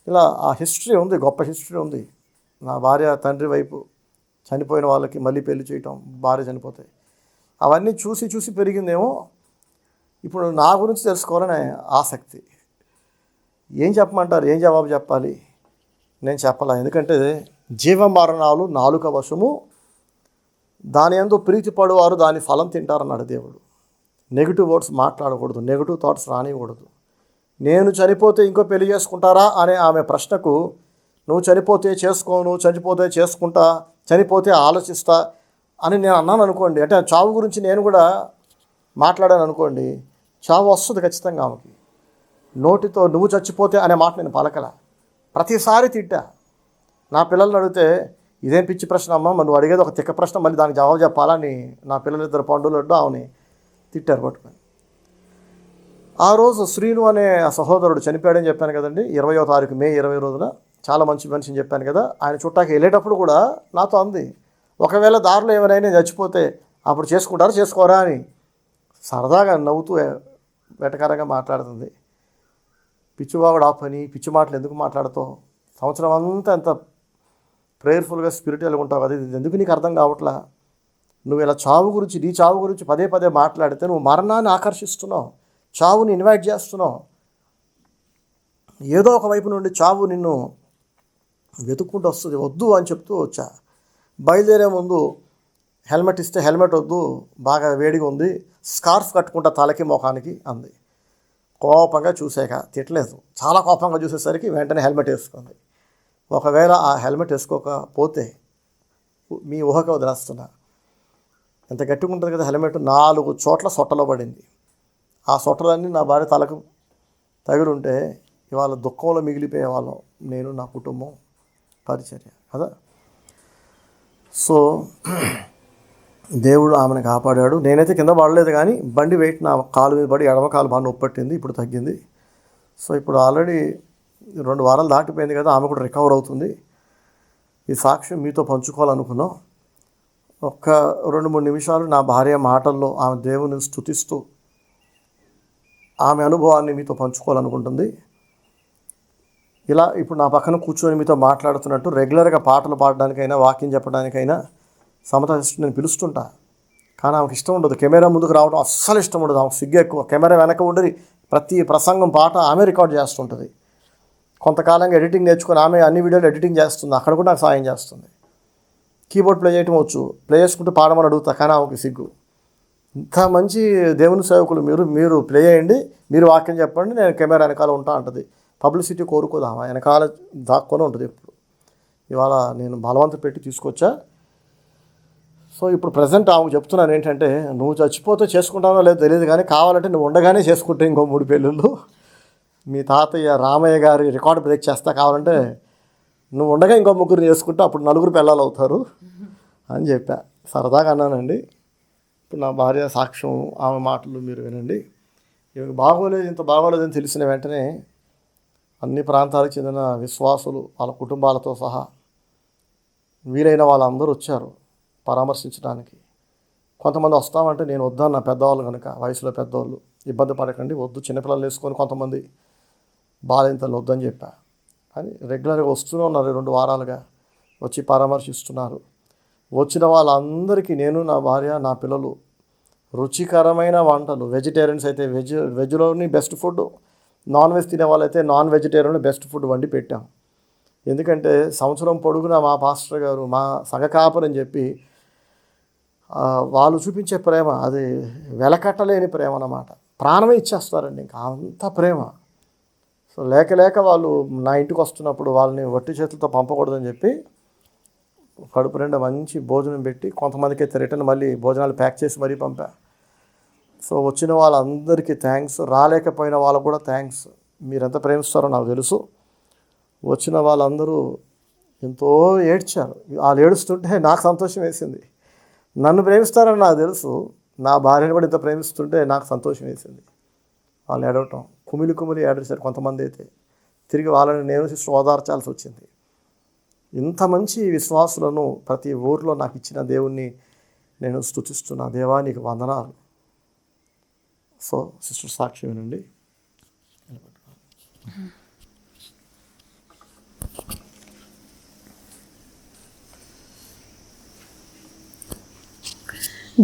ఇలా ఆ హిస్టరీ ఉంది, గొప్ప హిస్టరీ ఉంది. నా భార్య తండ్రి వైపు చనిపోయిన వాళ్ళకి మళ్ళీ పెళ్లి చేయటం, భార్య చనిపోతాయి, అవన్నీ చూసి చూసి పెరిగిందేమో. ఇప్పుడు నా గురించి తెలుసుకోవాలని ఆసక్తి. ఏం చెప్పమంటారు, ఏం జవాబు చెప్పాలి? నేను చెప్పాలా, ఎందుకంటే జీవమరణాలు నాలుక వశము, దాని యందు ప్రీతి పడువారు దాని ఫలం తింటారన్నాడు దేవుడు. నెగిటివ్ వర్డ్స్ మాట్లాడకూడదు, నెగిటివ్ థాట్స్ రానివ్వకూడదు. నేను చనిపోతే ఇంకో పెళ్లి చేసుకుంటారా అనే ఆమె ప్రశ్నకు, నువ్వు చనిపోతే చేసుకోను, చనిపోతే చేసుకుంటా, చనిపోతే ఆలోచిస్తా అని నేను అన్నాను అనుకోండి, అంటే చావు గురించి నేను కూడా మాట్లాడాను అనుకోండి, చావు వస్తుంది ఖచ్చితంగా ఆమెకి. నోటితో నువ్వు చచ్చిపోతే అనే మాట నేను పలకల, ప్రతిసారి తిట్టా. నా పిల్లల్ని అడిగితే, ఇదేం పిచ్చి ప్రశ్న అమ్మ, నువ్వు అడిగేది ఒక తిక్క ప్రశ్న, మళ్ళీ దానికి జవాబు చెప్పాలని నా పిల్లలిద్దరు పండులు ఆమెని తిట్టారు పట్టుకొని. ఆ రోజు శ్రీను అనే ఆ సహోదరుడు చనిపోయాడని చెప్పాను కదండి, 20వ తారీఖు మే 20 రోజున. చాలా మంచి మనిషిని చెప్పాను కదా. ఆయన చుట్టాకి వెళ్ళేటప్పుడు కూడా నాతో అంది, ఒకవేళ దారిలో ఏమైనా చచ్చిపోతే అప్పుడు చేసుకుంటారా చేసుకోరా అని సరదాగా నవ్వుతూ వెటకారంగా మాట్లాడుతుంది. పిచ్చివాగుడు ఆ పని, పిచ్చి మాటలు ఎందుకు మాట్లాడుతావు? సంవత్సరం అంతా ఎంత ప్రేయర్ఫుల్గా స్పిరిచువల్గా ఉంటావు కదా, ఇది ఎందుకు నీకు అర్థం కావట్లా? నువ్వు ఇలా చావు గురించి, నీ చావు గురించి పదే పదే మాట్లాడితే నువ్వు మరణాన్ని ఆకర్షిస్తున్నావు, చావుని ఇన్వైట్ చేస్తున్నావు. ఏదో ఒక వైపు నుండి చావు నిన్ను వెతుక్కుంటూ వస్తుంది. వద్దు అని చెప్తూ వచ్చా. బయలుదేరే ముందు హెల్మెట్ ఇస్తే, హెల్మెట్ వద్దు, బాగా వేడిగా ఉంది, స్కార్ఫ్ కట్టుకుంటా తలకి మొఖానికి అంది. కోపంగా చూసాక తిట్టలేదు, చాలా కోపంగా చూసేసరికి వెంటనే హెల్మెట్ వేసుకుంది. ఒకవేళ ఆ హెల్మెట్ వేసుకోకపోతే మీ ఊహక వదిలేస్తున్నా, ఎంత గట్టిగా ఉంటుంది కదా హెల్మెట్. 4 చోట్ల సొట్టలో పడింది. ఆ సొట్టలన్నీ నా భార్య తలకు తగులుంటే ఇవాళ దుఃఖంలో మిగిలిపోయే వాళ్ళం, నేను నా కుటుంబం, పరిచర్య కదా. సో దేవుడు ఆమెను కాపాడాడు. నేనైతే కింద పడలేదు, కానీ బండి వెయిట్ నా కాలు మీద పడి ఎడమ కాలు బాగా నొప్పి పట్టింది, ఇప్పుడు తగ్గింది. సో ఇప్పుడు ఆల్రెడీ 2 వారాలు దాటిపోయింది కదా, ఆమె కూడా రికవర్ అవుతుంది. ఈ సాక్ష్యం మీతో పంచుకోవాలనుకున్నాం. ఒక్క 2-3 నిమిషాలు నా భార్య మాటల్లో ఆమె దేవుని స్తుతిస్తూ ఆమె అనుభవాన్ని మీతో పంచుకోవాలనుకుంటుంది. ఇలా ఇప్పుడు నా పక్కన కూర్చొని మీతో మాట్లాడుతున్నట్టు రెగ్యులర్గా పాటలు పాడడానికైనా, వాక్యం చెప్పడానికైనా సమత నేను పిలుస్తుంటా. కానీ ఆమెకు ఇష్టం ఉండదు, కెమెరా ముందుకు రావడం అస్సలు ఇష్టం ఉండదు. ఆమెకు సిగ్గు ఎక్కువ. కెమెరా వెనక ఉండి ప్రతి ప్రసంగం పాట ఆమె రికార్డ్ చేస్తుంటుంది. కొంతకాలంగా ఎడిటింగ్ నేర్చుకొని ఆమె అన్ని వీడియోలు ఎడిటింగ్ చేస్తుంది, అక్కడ కూడా నాకు సాయం చేస్తుంది. కీబోర్డ్ ప్లే చేయటం వచ్చు, ప్లే చేసుకుంటూ పాడమని అడుగుతా, కానీ ఆమెకు సిగ్గు. ఇంత మంచి దేవుని సేవకులు మీరు ప్లే చేయండి, మీరు వాక్యం చెప్పండి, నేను కెమెరా వెనకాల ఉంటా అంటుంది. పబ్లిసిటీ కోరుకోదు ఆమె, వెనకాల దాక్కొని ఉంటుంది ఎప్పుడు. ఇవాళ నేను బలవంతం పెట్టి తీసుకొచ్చా. సో ఇప్పుడు ప్రజెంట్ ఆమెకు చెప్తున్నాను ఏంటంటే, నువ్వు చచ్చిపోతే చేసుకుంటానో లేదో తెలియదు, కానీ కావాలంటే నువ్వు ఉండగానే చేసుకుంటే ఇంకో 3 పెళ్ళిళ్ళు మీ తాతయ్య రామయ్య గారి రికార్డు బ్రేక్ చేస్తా, కావాలంటే నువ్వు ఉండగా ఇంకో 3 చేసుకుంటే అప్పుడు 4 పిల్లలు అవుతారు అని చెప్పా. సరదాగా అన్నానండి. ఇప్పుడు నా భార్య సాక్ష్యం, ఆమె మాటలు మీరు వినండి. ఇవి బాగోలేదు, ఇంత బాగోలేదని తెలిసిన వెంటనే అన్ని ప్రాంతాలకు చెందిన విశ్వాసులు వాళ్ళ కుటుంబాలతో సహా వీలైన వాళ్ళందరూ వచ్చారు పరామర్శించడానికి. కొంతమంది వస్తామంటే నేను వద్దన్న, పెద్దవాళ్ళు కనుక, వయసులో పెద్దవాళ్ళు, ఇబ్బంది పడకండి, వద్దు, చిన్నపిల్లలు వేసుకొని కొంతమంది బాలింతలు వద్దని చెప్పా. అని రెగ్యులర్గా వస్తూనే ఉన్నారు, 2 వారాలుగా వచ్చి పరామర్శిస్తున్నారు. వచ్చిన వాళ్ళందరికీ నేను, నా భార్య, నా పిల్లలు రుచికరమైన వంటలు, వెజిటేరియన్స్ అయితే వెజ్లోని బెస్ట్ ఫుడ్, నాన్ వెజ్ తినే వాళ్ళైతే నాన్ వెజిటేరియన్లో బెస్ట్ ఫుడ్ వండి పెట్టాం. ఎందుకంటే సంవత్సరం పొడుగునా మా పాస్టర్ గారు, మా సగకాపర్ అని చెప్పి వాళ్ళు చూపించే ప్రేమ అది వెలకట్టలేని ప్రేమ అన్నమాట. ప్రాణమే ఇచ్చేస్తారండి, ఇంకా అంత ప్రేమ. సో లేక వాళ్ళు నా ఇంటికి వస్తున్నప్పుడు వాళ్ళని వట్టి చేతులతో పంపకూడదని చెప్పి కడుపు నిండా మంచి భోజనం పెట్టి, కొంతమందికి అయితే రిటర్న్ మళ్ళీ భోజనాలు ప్యాక్ చేసి మరీ పంపా. సో వచ్చిన వాళ్ళందరికీ థ్యాంక్స్, రాలేకపోయిన వాళ్ళకు కూడా థ్యాంక్స్. మీరెంత ప్రేమిస్తారో నాకు తెలుసు. వచ్చిన వాళ్ళందరూ ఎంతో ఏడ్చారు. వాళ్ళు ఏడుస్తుంటే నాకు సంతోషం వేసింది. నన్ను ప్రేమిస్తారని నాకు తెలుసు, నా భార్యను కూడా ఇంత ప్రేమిస్తుంటే నాకు సంతోషం వేసింది. వాళ్ళు ఏడవటం, కుమిలి ఏడేశారు కొంతమంది అయితే. తిరిగి వాళ్ళని నేను సిస్టర్ ఓదార్చాల్సి వచ్చింది. ఇంత మంచి విశ్వాసులను ప్రతి ఊర్లో నాకు ఇచ్చిన దేవుణ్ణి నేను స్తుతిస్తున్నా. దేవా నీకు వందనాలు. సో సిస్టర్ సాక్షి వినండి.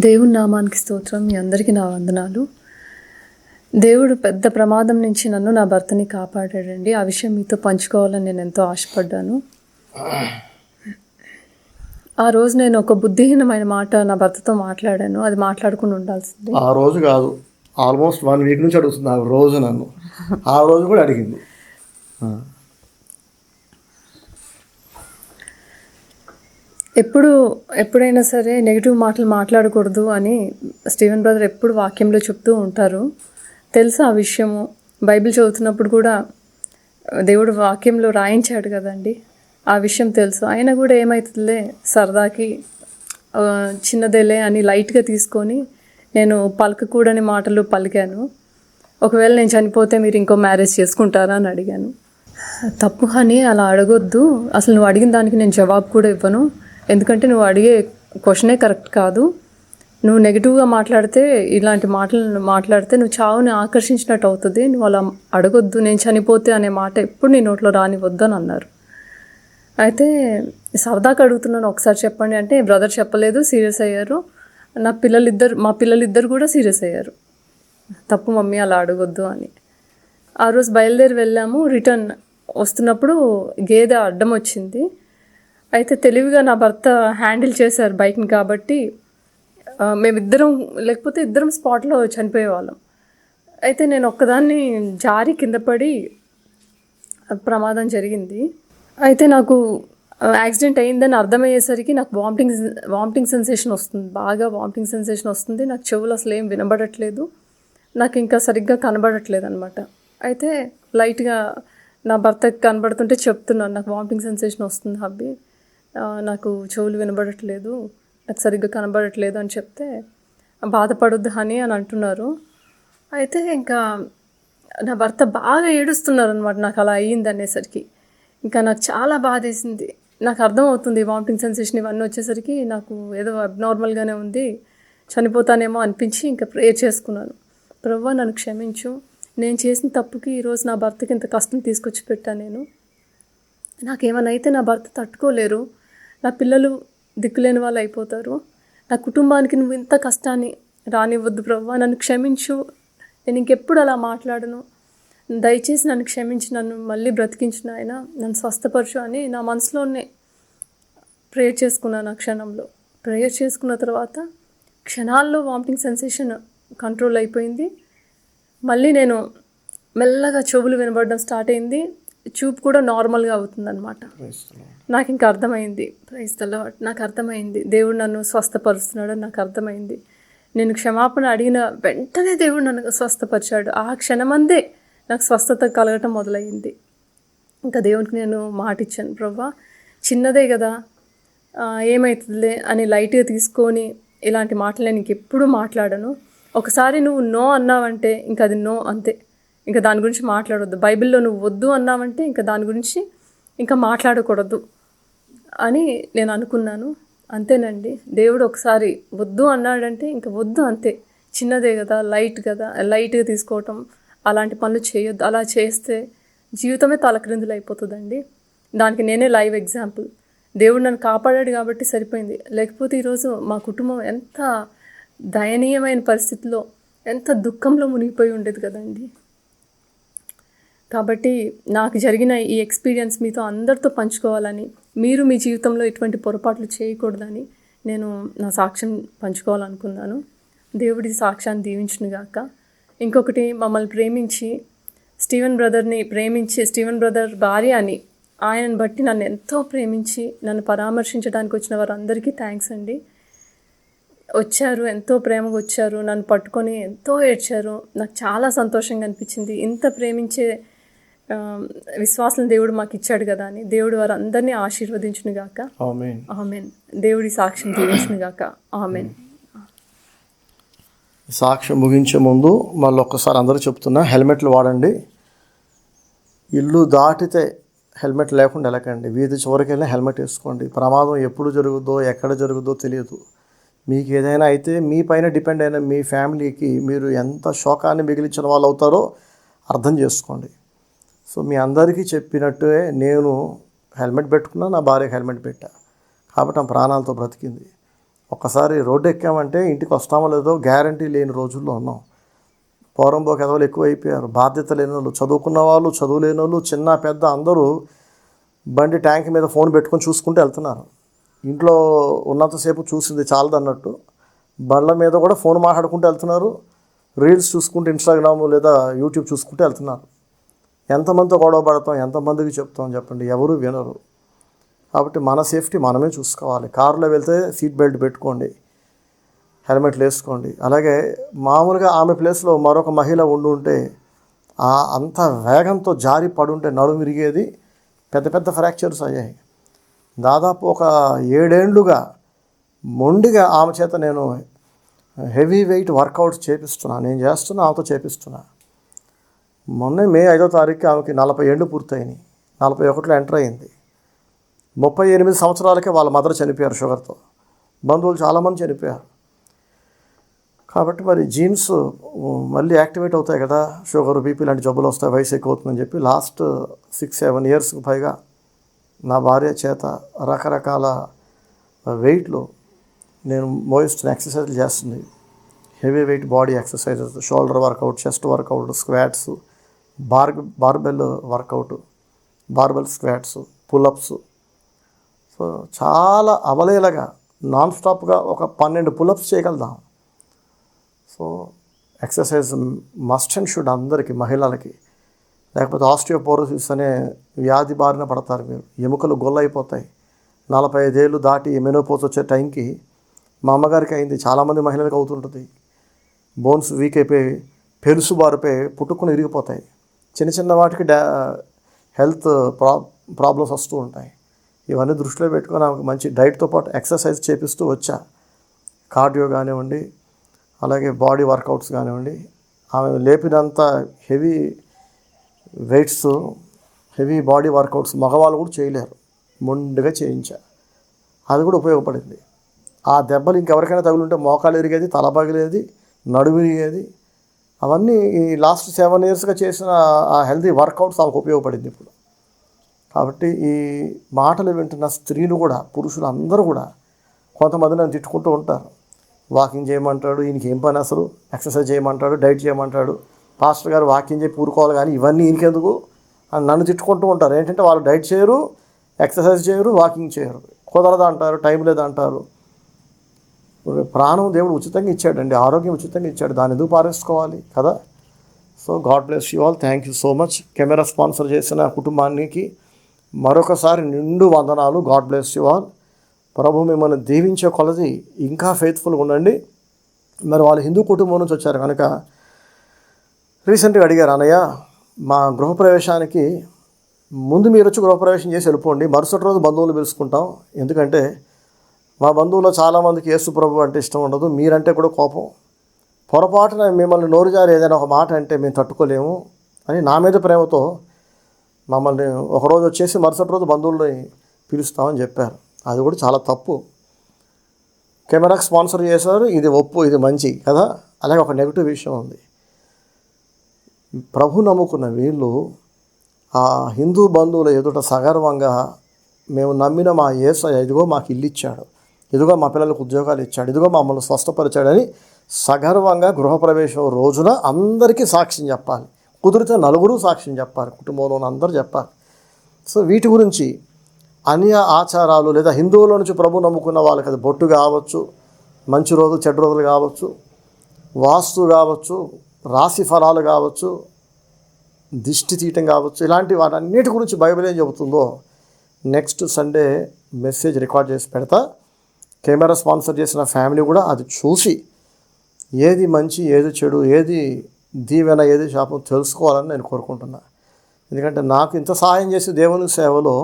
దేవుని నామానికి స్తోత్రం. మీ అందరికీ నా వందనాలు. దేవుడు పెద్ద ప్రమాదం నుంచి నన్ను, నా భర్తని కాపాడాడండి. ఆ విషయం మీతో పంచుకోవాలని నేను ఎంతో ఆశపడ్డాను. ఆ రోజు నేను ఒక బుద్ధిహీనమైన మాట నా భర్తతో మాట్లాడాను. అది మాట్లాడుకుని ఉండాల్సింది. ఆ రోజు కాదు, ఆల్మోస్ట్ 1 వీక్ నుంచి అడుగుతుంది ఆ రోజు నన్ను. ఆ రోజు కూడా అడిగింది. ఎప్పుడైనా సరే నెగిటివ్ మాటలు మాట్లాడకూడదు అని స్టీవెన్ బ్రదర్ ఎప్పుడు వాక్యంలో చెప్తూ ఉంటారు. తెలుసు ఆ విషయము. బైబిల్ చదువుతున్నప్పుడు కూడా దేవుడు వాక్యంలో రాయించాడు కదండి, ఆ విషయం తెలుసు. అయినా కూడా ఏమవుతుందిలే సరదాకి చిన్నదేలే అని లైట్గా తీసుకొని నేను పలకకూడని మాటలు పలికాను. ఒకవేళ నేను చనిపోతే మీరు ఇంకో మ్యారేజ్ చేసుకుంటారా అని అడిగాను. తప్పు అని అలా అడగొద్దు. అసలు నువ్వు అడిగిన దానికి నేను జవాబు కూడా ఇవ్వను. ఎందుకంటే నువ్వు అడిగే క్వశ్చనే కరెక్ట్ కాదు. నువ్వు నెగిటివ్గా మాట్లాడితే, ఇలాంటి మాటలు మాట్లాడితే నువ్వు చావుని ఆకర్షించినట్టు అవుతుంది. నువ్వు అలా అడగొద్దు. నేను చనిపోతే అనే మాట ఎప్పుడు నీ నోట్లో రానివద్దు అని అన్నారు. అయితే సరదాగా అడుగుతున్నాను, ఒకసారి చెప్పండి అంటే బ్రదర్ చెప్పలేదు, సీరియస్ అయ్యారు. మా పిల్లలిద్దరు కూడా సీరియస్ అయ్యారు. తప్పు మమ్మీ, అలా అడగొద్దు అని. ఆ రోజు బయలుదేరి వెళ్ళాము. రిటర్న్ వస్తున్నప్పుడు గేదె అడ్డం వచ్చింది. అయితే తెలివిగా నా భర్త హ్యాండిల్ చేశారు బైక్ని. కాబట్టి మేమిద్దరం, లేకపోతే ఇద్దరం స్పాట్లో చనిపోయేవాళ్ళం. అయితే నేను ఒక్కదాన్ని జారి కింద పడి ప్రమాదం జరిగింది. అయితే నాకు యాక్సిడెంట్ అయిందని అర్థమయ్యేసరికి నాకు వామిటింగ్ సెన్సేషన్ వస్తుంది. బాగా వామిటింగ్ సెన్సేషన్ వస్తుంది. నాకు చెవులు అసలు ఏం వినబడట్లేదు. నాకు ఇంకా సరిగ్గా కనబడట్లేదు అనమాట. అయితే లైట్గా నా భర్తకి కనబడుతుంటే చెప్తున్నాను, నాకు వామిటింగ్ సెన్సేషన్ వస్తుంది హబ్బీ, నాకు చెవులు వినబడట్లేదు, నాకు సరిగ్గా కనబడట్లేదు అని చెప్తే బాధపడొద్దు అని అంటున్నారు. అయితే ఇంకా నా భర్త బాగా ఏడుస్తున్నారు అనమాట. నాకు అలా అయ్యింది అనేసరికి ఇంకా నాకు చాలా బాధేసింది. నాకు అర్థమవుతుంది వామిటింగ్ సెన్సేషన్ ఇవన్నీ వచ్చేసరికి నాకు ఏదో అబ్నార్మల్గానే ఉంది, చనిపోతానేమో అనిపించి ఇంకా ప్రేయర్ చేసుకున్నాను. ప్రభువా నన్ను క్షమించు, నేను చేసిన తప్పుకి ఈరోజు నా భర్తకి ఇంత కష్టం తీసుకొచ్చి పెట్టాను. నాకేమైనా అయితే నా భర్త తట్టుకోలేరు, నా పిల్లలు దిక్కులేని వాళ్ళు అయిపోతారు. నా కుటుంబానికి నువ్వు ఇంత కష్టాన్ని రానివ్వద్దు ప్రభువా, నన్ను క్షమించు, నేను ఇంకెప్పుడు అలా మాట్లాడను, దయచేసి నన్ను క్షమించి నన్ను మళ్ళీ బ్రతికించిన ఆయన, నన్ను స్వస్థపరచు అని నా మనసులోనే ప్రేయర్ చేసుకున్నాను. ఆ క్షణంలో ప్రేయర్ చేసుకున్న తర్వాత క్షణాల్లో వామిటింగ్ సెన్సేషన్ కంట్రోల్ అయిపోయింది. మళ్ళీ నేను మెల్లగా చెవులు వినబడడం స్టార్ట్ అయింది. చూపు కూడా నార్మల్గా అవుతుందన్నమాట. నాకు ఇంకా అర్థమైంది, ప్రైజ్ ద లార్డ్, నాకు అర్థమైంది దేవుడు నన్ను స్వస్థపరుస్తున్నాడు అని నాకు అర్థమైంది. నేను క్షమాపణ అడిగిన వెంటనే దేవుడు నన్ను స్వస్థపరిచాడు. ఆ క్షణమందే నాకు స్వస్థత కలగటం మొదలయ్యింది. ఇంకా దేవునికి నేను మాట ఇచ్చాను, ప్రభువా చిన్నదే కదా ఏమవుతుందిలే అని లైట్గా తీసుకొని ఇలాంటి మాటలు నేను ఇంకెప్పుడు మాట్లాడను. ఒకసారి నువ్వు నో అన్నావంటే ఇంకా అది నో అంతే, ఇంకా దాని గురించి మాట్లాడొద్దు. బైబిల్లో నువ్వు వద్దు అన్నావంటే ఇంకా దాని గురించి ఇంకా మాట్లాడకూడదు అని నేను అనుకున్నాను. అంతేనండి, దేవుడు ఒకసారి వద్దు అన్నాడంటే ఇంకా వద్దు అంతే. చిన్నదే కదా, లైట్గా తీసుకోవటం, అలాంటి పనులు చేయొద్దు. అలా చేస్తే జీవితమే తలక్రిందులు అయిపోతుందండి. దానికి నేనే లైవ్ ఎగ్జాంపుల్. దేవుడు నన్ను కాపాడాడు కాబట్టి సరిపోయింది. లేకపోతే ఈరోజు మా కుటుంబం ఎంత దయనీయమైన పరిస్థితిలో, ఎంత దుఃఖంలో మునిగిపోయి ఉండేది కదండి. కాబట్టి నాకు జరిగిన ఈ ఎక్స్పీరియన్స్ మీతో అందరితో పంచుకోవాలని, మీరు మీ జీవితంలో ఎటువంటి పొరపాట్లు చేయకూడదని నేను నా సాక్ష్యం పంచుకోవాలనుకున్నాను. దేవుడి సాక్ష్యాన్ని దీవించునుగాక. ఇంకొకటి, మమ్మల్ని ప్రేమించి స్టీవెన్ బ్రదర్ భార్య అని ఆయనను బట్టి నన్ను ఎంతో ప్రేమించి నన్ను పరామర్శించడానికి వచ్చిన వారందరికీ థ్యాంక్స్ అండి. వచ్చారు, ఎంతో ప్రేమగా వచ్చారు, నన్ను పట్టుకొని ఎంతో ఏడ్చారు. నాకు చాలా సంతోషంగా అనిపించింది. ఇంత ప్రేమించే విశ్వాసం దేవుడు మాకు ఇచ్చాడు కదా అని. దేవుడు వారందరినీ ఆశీర్వదించునుగాక. ఆమేన్. దేవుడి సాక్ష్యం దీవించునుగాక. ఆమేన్. సాక్ష్యం ముగించే ముందు మళ్ళీ ఒక్కసారి అందరూ చెప్తున్నా, హెల్మెట్లు వాడండి. ఇల్లు దాటితే హెల్మెట్ లేకుండా వెళ్ళకండి. వీధి చివరికి వెళ్ళినా హెల్మెట్ వేసుకోండి. ప్రమాదం ఎప్పుడు జరుగుద్దో ఎక్కడ జరుగుద్దో తెలియదు. మీకు ఏదైనా అయితే మీ పైన డిపెండ్ అయిన మీ ఫ్యామిలీకి మీరు ఎంత శోకాన్ని మిగిలించిన వాళ్ళు అవుతారో అర్థం చేసుకోండి. సో మీ అందరికీ చెప్పినట్టే నేను హెల్మెట్ పెట్టుకున్నా, నా భార్యకి హెల్మెట్ పెట్టా కాబట్టి ఆ ప్రాణాలతో బ్రతికింది. ఒక్కసారి రోడ్డు ఎక్కామంటే ఇంటికి వస్తామో లేదో గ్యారంటీ లేని రోజుల్లో ఉన్నాం. పూర్వంబోకి ఎదవలు ఎక్కువ అయిపోయారు. బాధ్యత లేని వాళ్ళు, చదువుకున్న వాళ్ళు, చదువు లేని వాళ్ళు, చిన్న పెద్ద అందరూ బండి ట్యాంక్ మీద ఫోన్ పెట్టుకొని చూసుకుంటూ వెళ్తున్నారు. ఇంట్లో ఉన్నంతసేపు చూసింది చాలదు అన్నట్టు బండ్ల మీద కూడా ఫోన్ మాట్లాడుకుంటూ వెళ్తున్నారు. రీల్స్ చూసుకుంటూ ఇన్స్టాగ్రామ్ లేదా యూట్యూబ్ చూసుకుంటూ వెళ్తున్నారు. ఎంతమందితో గొడవ పడతాం, ఎంతమందికి చెప్తాం చెప్పండి, ఎవరు వినరు. కాబట్టి మన సేఫ్టీ మనమే చూసుకోవాలి. కారులో వెళ్తే సీట్ బెల్ట్ పెట్టుకోండి, హెల్మెట్లు వేసుకోండి. అలాగే మామూలుగా ఆమె ప్లేస్లో మరొక మహిళ ఉంటే అంత వేగంతో జారి పడుంటే నడుము విరిగేది, పెద్ద పెద్ద ఫ్రాక్చర్స్ అయ్యాయి. దాదాపు ఒక 7 ఏళ్ళుగా మొండిగా ఆమె చేత నేను హెవీ వెయిట్ వర్కౌట్స్ చేపిస్తున్నా. నేను చేస్తున్నా, ఆమెతో చేపిస్తున్నా. మొన్న మే 5వ తారీఖుకి ఆమెకి 40 ఏళ్ళు పూర్తయినాయి. 41లో ఎంటర్ అయింది. 38 సంవత్సరాలకే వాళ్ళ మదర్ చనిపోయారు షుగర్తో. బంధువులు చాలామంది చనిపోయారు. కాబట్టి మరి జీన్స్ మళ్ళీ యాక్టివేట్ అవుతాయి కదా, షుగర్, బీపీ లాంటి జబ్బులు వస్తాయి వయసు ఎక్కువ అవుతుందని చెప్పి లాస్ట్ 6-7 ఇయర్స్కి పైగా నా భార్య చేత రకరకాల వెయిట్లు నేను మోయిస్తున్న ఎక్సర్సైజ్లు చేస్తుంది. Heavy weight body exercises, shoulder workout, chest workout, squats, barbell workout, barbell squats, pullups. So చాలా అవలేలగా నాన్ స్టాప్గా ఒక 12 పుల్అప్స్ చేయగలుగుతాం. So exercise must and should అందరికీ, మహిళలకి. లేకపోతే ఆస్టియోపోరోసిస్ అనే వ్యాధి బారిన పడతారు మీరు. ఎముకలు గొల్లైపోతాయి. 45 ఏళ్ళు దాటి మెనోపోజ్ వచ్చే టైంకి మా అమ్మగారికి అయింది, చాలామంది మహిళలకు అవుతుంటుంది. బోన్స్ వీక్ అయిపోయి పెరుసు బారిపోయి పుట్టుకుని ఇరిగిపోతాయి. చిన్న చిన్న వాటికి హెల్త్ ప్రాబ్లమ్స్ వస్తూ ఉంటాయి. ఇవన్నీ దృష్టిలో పెట్టుకొని ఆమెకు మంచి డైట్తో పాటు ఎక్సర్సైజ్ చేపిస్తూ వచ్చా. కార్డియో కానివ్వండి, అలాగే బాడీ వర్కౌట్స్ కానివ్వండి. ఆమె లేపినంత heavy weights, heavy body workouts మగవాళ్ళు కూడా చేయలేరు. మొండిగా చేయించా. అది కూడా ఉపయోగపడింది. ఆ దెబ్బలు ఇంకెవరికైనా తగులుంటే మోకాలు ఇరిగేది, తల పగిలేది, నడుము ఇరిగేది. అవన్నీ ఈ లాస్ట్ 7 ఇయర్స్గా చేసిన ఆ హెల్తీ వర్కౌట్స్ ఆమెకు ఉపయోగపడింది ఇప్పుడు. కాబట్టి ఈ మాటలు వింటున్న స్త్రీలు కూడా, పురుషులు అందరూ కూడా కొంతమంది నన్ను తిట్టుకుంటూ ఉంటారు. వాకింగ్ చేయమంటాడు, ఈయనకి ఏం పని అసలు, ఎక్సర్సైజ్ చేయమంటాడు, డైట్ చేయమంటాడు, పాస్టర్ గారు వాకింగ్ చేయి ఊరుకోవాలి కానీ ఇవన్నీ ఈయనకెందుకు అని నన్ను తిట్టుకుంటూ ఉంటారు. ఏంటంటే వాళ్ళు డైట్ చేయరు, ఎక్సర్సైజ్ చేయరు, వాకింగ్ చేయరు, కుదరదు అంటారు, టైం లేదంటారు. ప్రాణం దేవుడు ఉచితంగా ఇచ్చాడండి, ఆరోగ్యం ఉచితంగా ఇచ్చాడు, దాన్ని ఎందుకు పారేసుకోవాలి కదా. So God bless you all. Thank you so much. Camera sponsor చేసిన కుటుంబానికి మరొకసారి నిండు వందనాలు. God bless you all. ప్రభు మిమ్మల్ని దీవించే కొలది ఇంకా ఫెయిత్ఫుల్గా ఉండండి. మరి వాళ్ళు హిందూ కుటుంబం నుంచి వచ్చారు కనుక రీసెంట్గా అడిగారు, అన్నయ్య మా గృహప్రవేశానికి ముందు మీరు వచ్చి గృహప్రవేశం చేసి వెళ్ళిపోండి, మరుసటి రోజు బంధువులు పిలుచుకుంటాం. ఎందుకంటే మా బంధువుల్లో చాలామందికి యేసు ప్రభు అంటే ఇష్టం ఉండదు, మీరంటే కూడా కోపం. పొరపాటున మిమ్మల్ని నోరు జారి ఏదైనా ఒక మాట అంటే మేము తట్టుకోలేము అని నా మీద ప్రేమతో మమ్మల్ని ఒకరోజు వచ్చేసి మరుసటి రోజు బంధువుల్ని పిలుస్తామని చెప్పారు. అది కూడా చాలా తప్పు. కెమెరాకి స్పాన్సర్ చేశారు, ఇది ఒప్పు, ఇది మంచి కదా. అలాగే ఒక నెగిటివ్ విషయం ఉంది. ప్రభు నమ్ముకున్న వీళ్ళు ఆ హిందూ బంధువుల ఎదుట సగర్వంగా మేము నమ్మిన మా యేసయ్య ఇదిగో మాకు ఇల్లు ఇచ్చాడు, ఇదిగో మా పిల్లలకు ఉద్యోగాలు ఇచ్చాడు, ఇదిగో మమ్మల్ని స్వస్థపరిచాడని సగర్వంగా గృహప్రవేశం రోజున అందరికీ సాక్ష్యం చెప్పాలి. కుదిరితే 4 సాక్ష్యం చెప్పాలి, కుటుంబంలో అందరూ చెప్పాలి. సో వీటి గురించి అన్య ఆచారాలు లేదా హిందువుల నుంచి ప్రభు నమ్ముకున్న వాళ్ళకి అది బొట్టు కావచ్చు, మంచి రోజు చెడ్డ రోజులు కావచ్చు, వాస్తు కావచ్చు, రాశి ఫలాలు కావచ్చు, దిష్టి తీయటం కావచ్చు, ఇలాంటి వాటన్నిటి గురించి బైబిల్ ఏం చెబుతుందో నెక్స్ట్ సండే మెసేజ్ రికార్డ్ చేసి పెడతా. కెమెరా స్పాన్సర్ చేసిన ఫ్యామిలీ కూడా అది చూసి ఏది మంచి, ఏది చెడు, ఏది దీవెన, ఏది శాపం తెలుసుకోవాలని నేను కోరుకుంటున్నా. ఎందుకంటే నాకు ఇంత సహాయం చేసి దేవుని సేవలో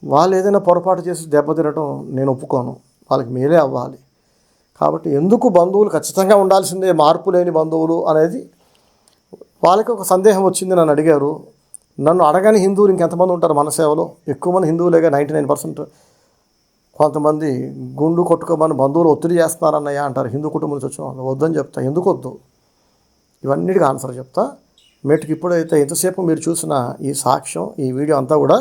వాళ్ళు ఏదైనా పొరపాటు చేసి దెబ్బతినటం నేను ఒప్పుకోను. వాళ్ళకి మేలే అవ్వాలి. కాబట్టి ఎందుకు బంధువులు ఖచ్చితంగా ఉండాల్సిందే, మార్పు లేని బంధువులు అనేది వాళ్ళకి ఒక సందేహం వచ్చింది. నన్ను అడిగారు. నన్ను అడగని హిందువులు ఇంకెంతమంది ఉంటారు మన సేవలో? ఎక్కువ మంది హిందువులేగా, 99%. కొంతమంది గుండు కొట్టుకోమని బంధువులు ఒత్తిడి చేస్తున్నారన్నయ్య అంటారు, హిందూ కుటుంబం నుంచి వచ్చిన వాళ్ళు. వద్దని చెప్తా. ఎందుకు వద్దు? ఇవన్నిటికీ ఆన్సర్ చెప్తా. మేటికి ఇప్పుడైతే ఇంతసేపు మీరు చూసిన ఈ సాక్ష్యం, ఈ వీడియో అంతా కూడా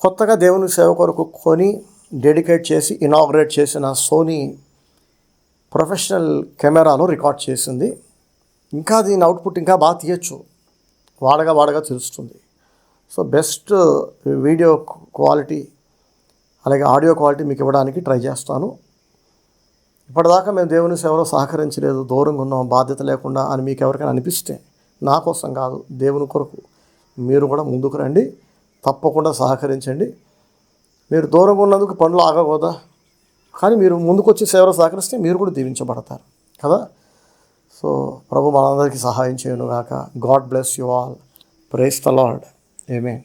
కొత్తగా దేవుని సేవ కొరకు కొని డెడికేట్ చేసి ఇనాగ్రేట్ చేసిన సోనీ ప్రొఫెషనల్ కెమెరాలో రికార్డ్ చేసింది. ఇంకా దీని అవుట్పుట్ ఇంకా బాగా తీయచ్చు, వాడగా తెలుస్తుంది. సో బెస్ట్ వీడియో క్వాలిటీ అలాగే ఆడియో క్వాలిటీ మీకు ఇవ్వడానికి ట్రై చేస్తాను. ఇప్పటిదాకా మేము దేవుని సేవలో సహకరించలేదు, దూరంగా ఉన్నాం, బాధ్యత లేకుండా అని మీకు ఎవరికైనా అనిపిస్తే, నా కోసం కాదు, దేవుని కొరకు మీరు కూడా ముందుకు రండి, తప్పకుండా సహకరించండి. మీరు దూరంగా ఉన్నందుకు పనులు ఆగకూడదా? కానీ మీరు ముందుకు వచ్చి సేవలో సహకరిస్తే మీరు కూడా దీవించబడతారు కదా. సో ప్రభు మనందరికీ సహాయం చేయను గాక. God bless you all. Praise the Lord. Amen.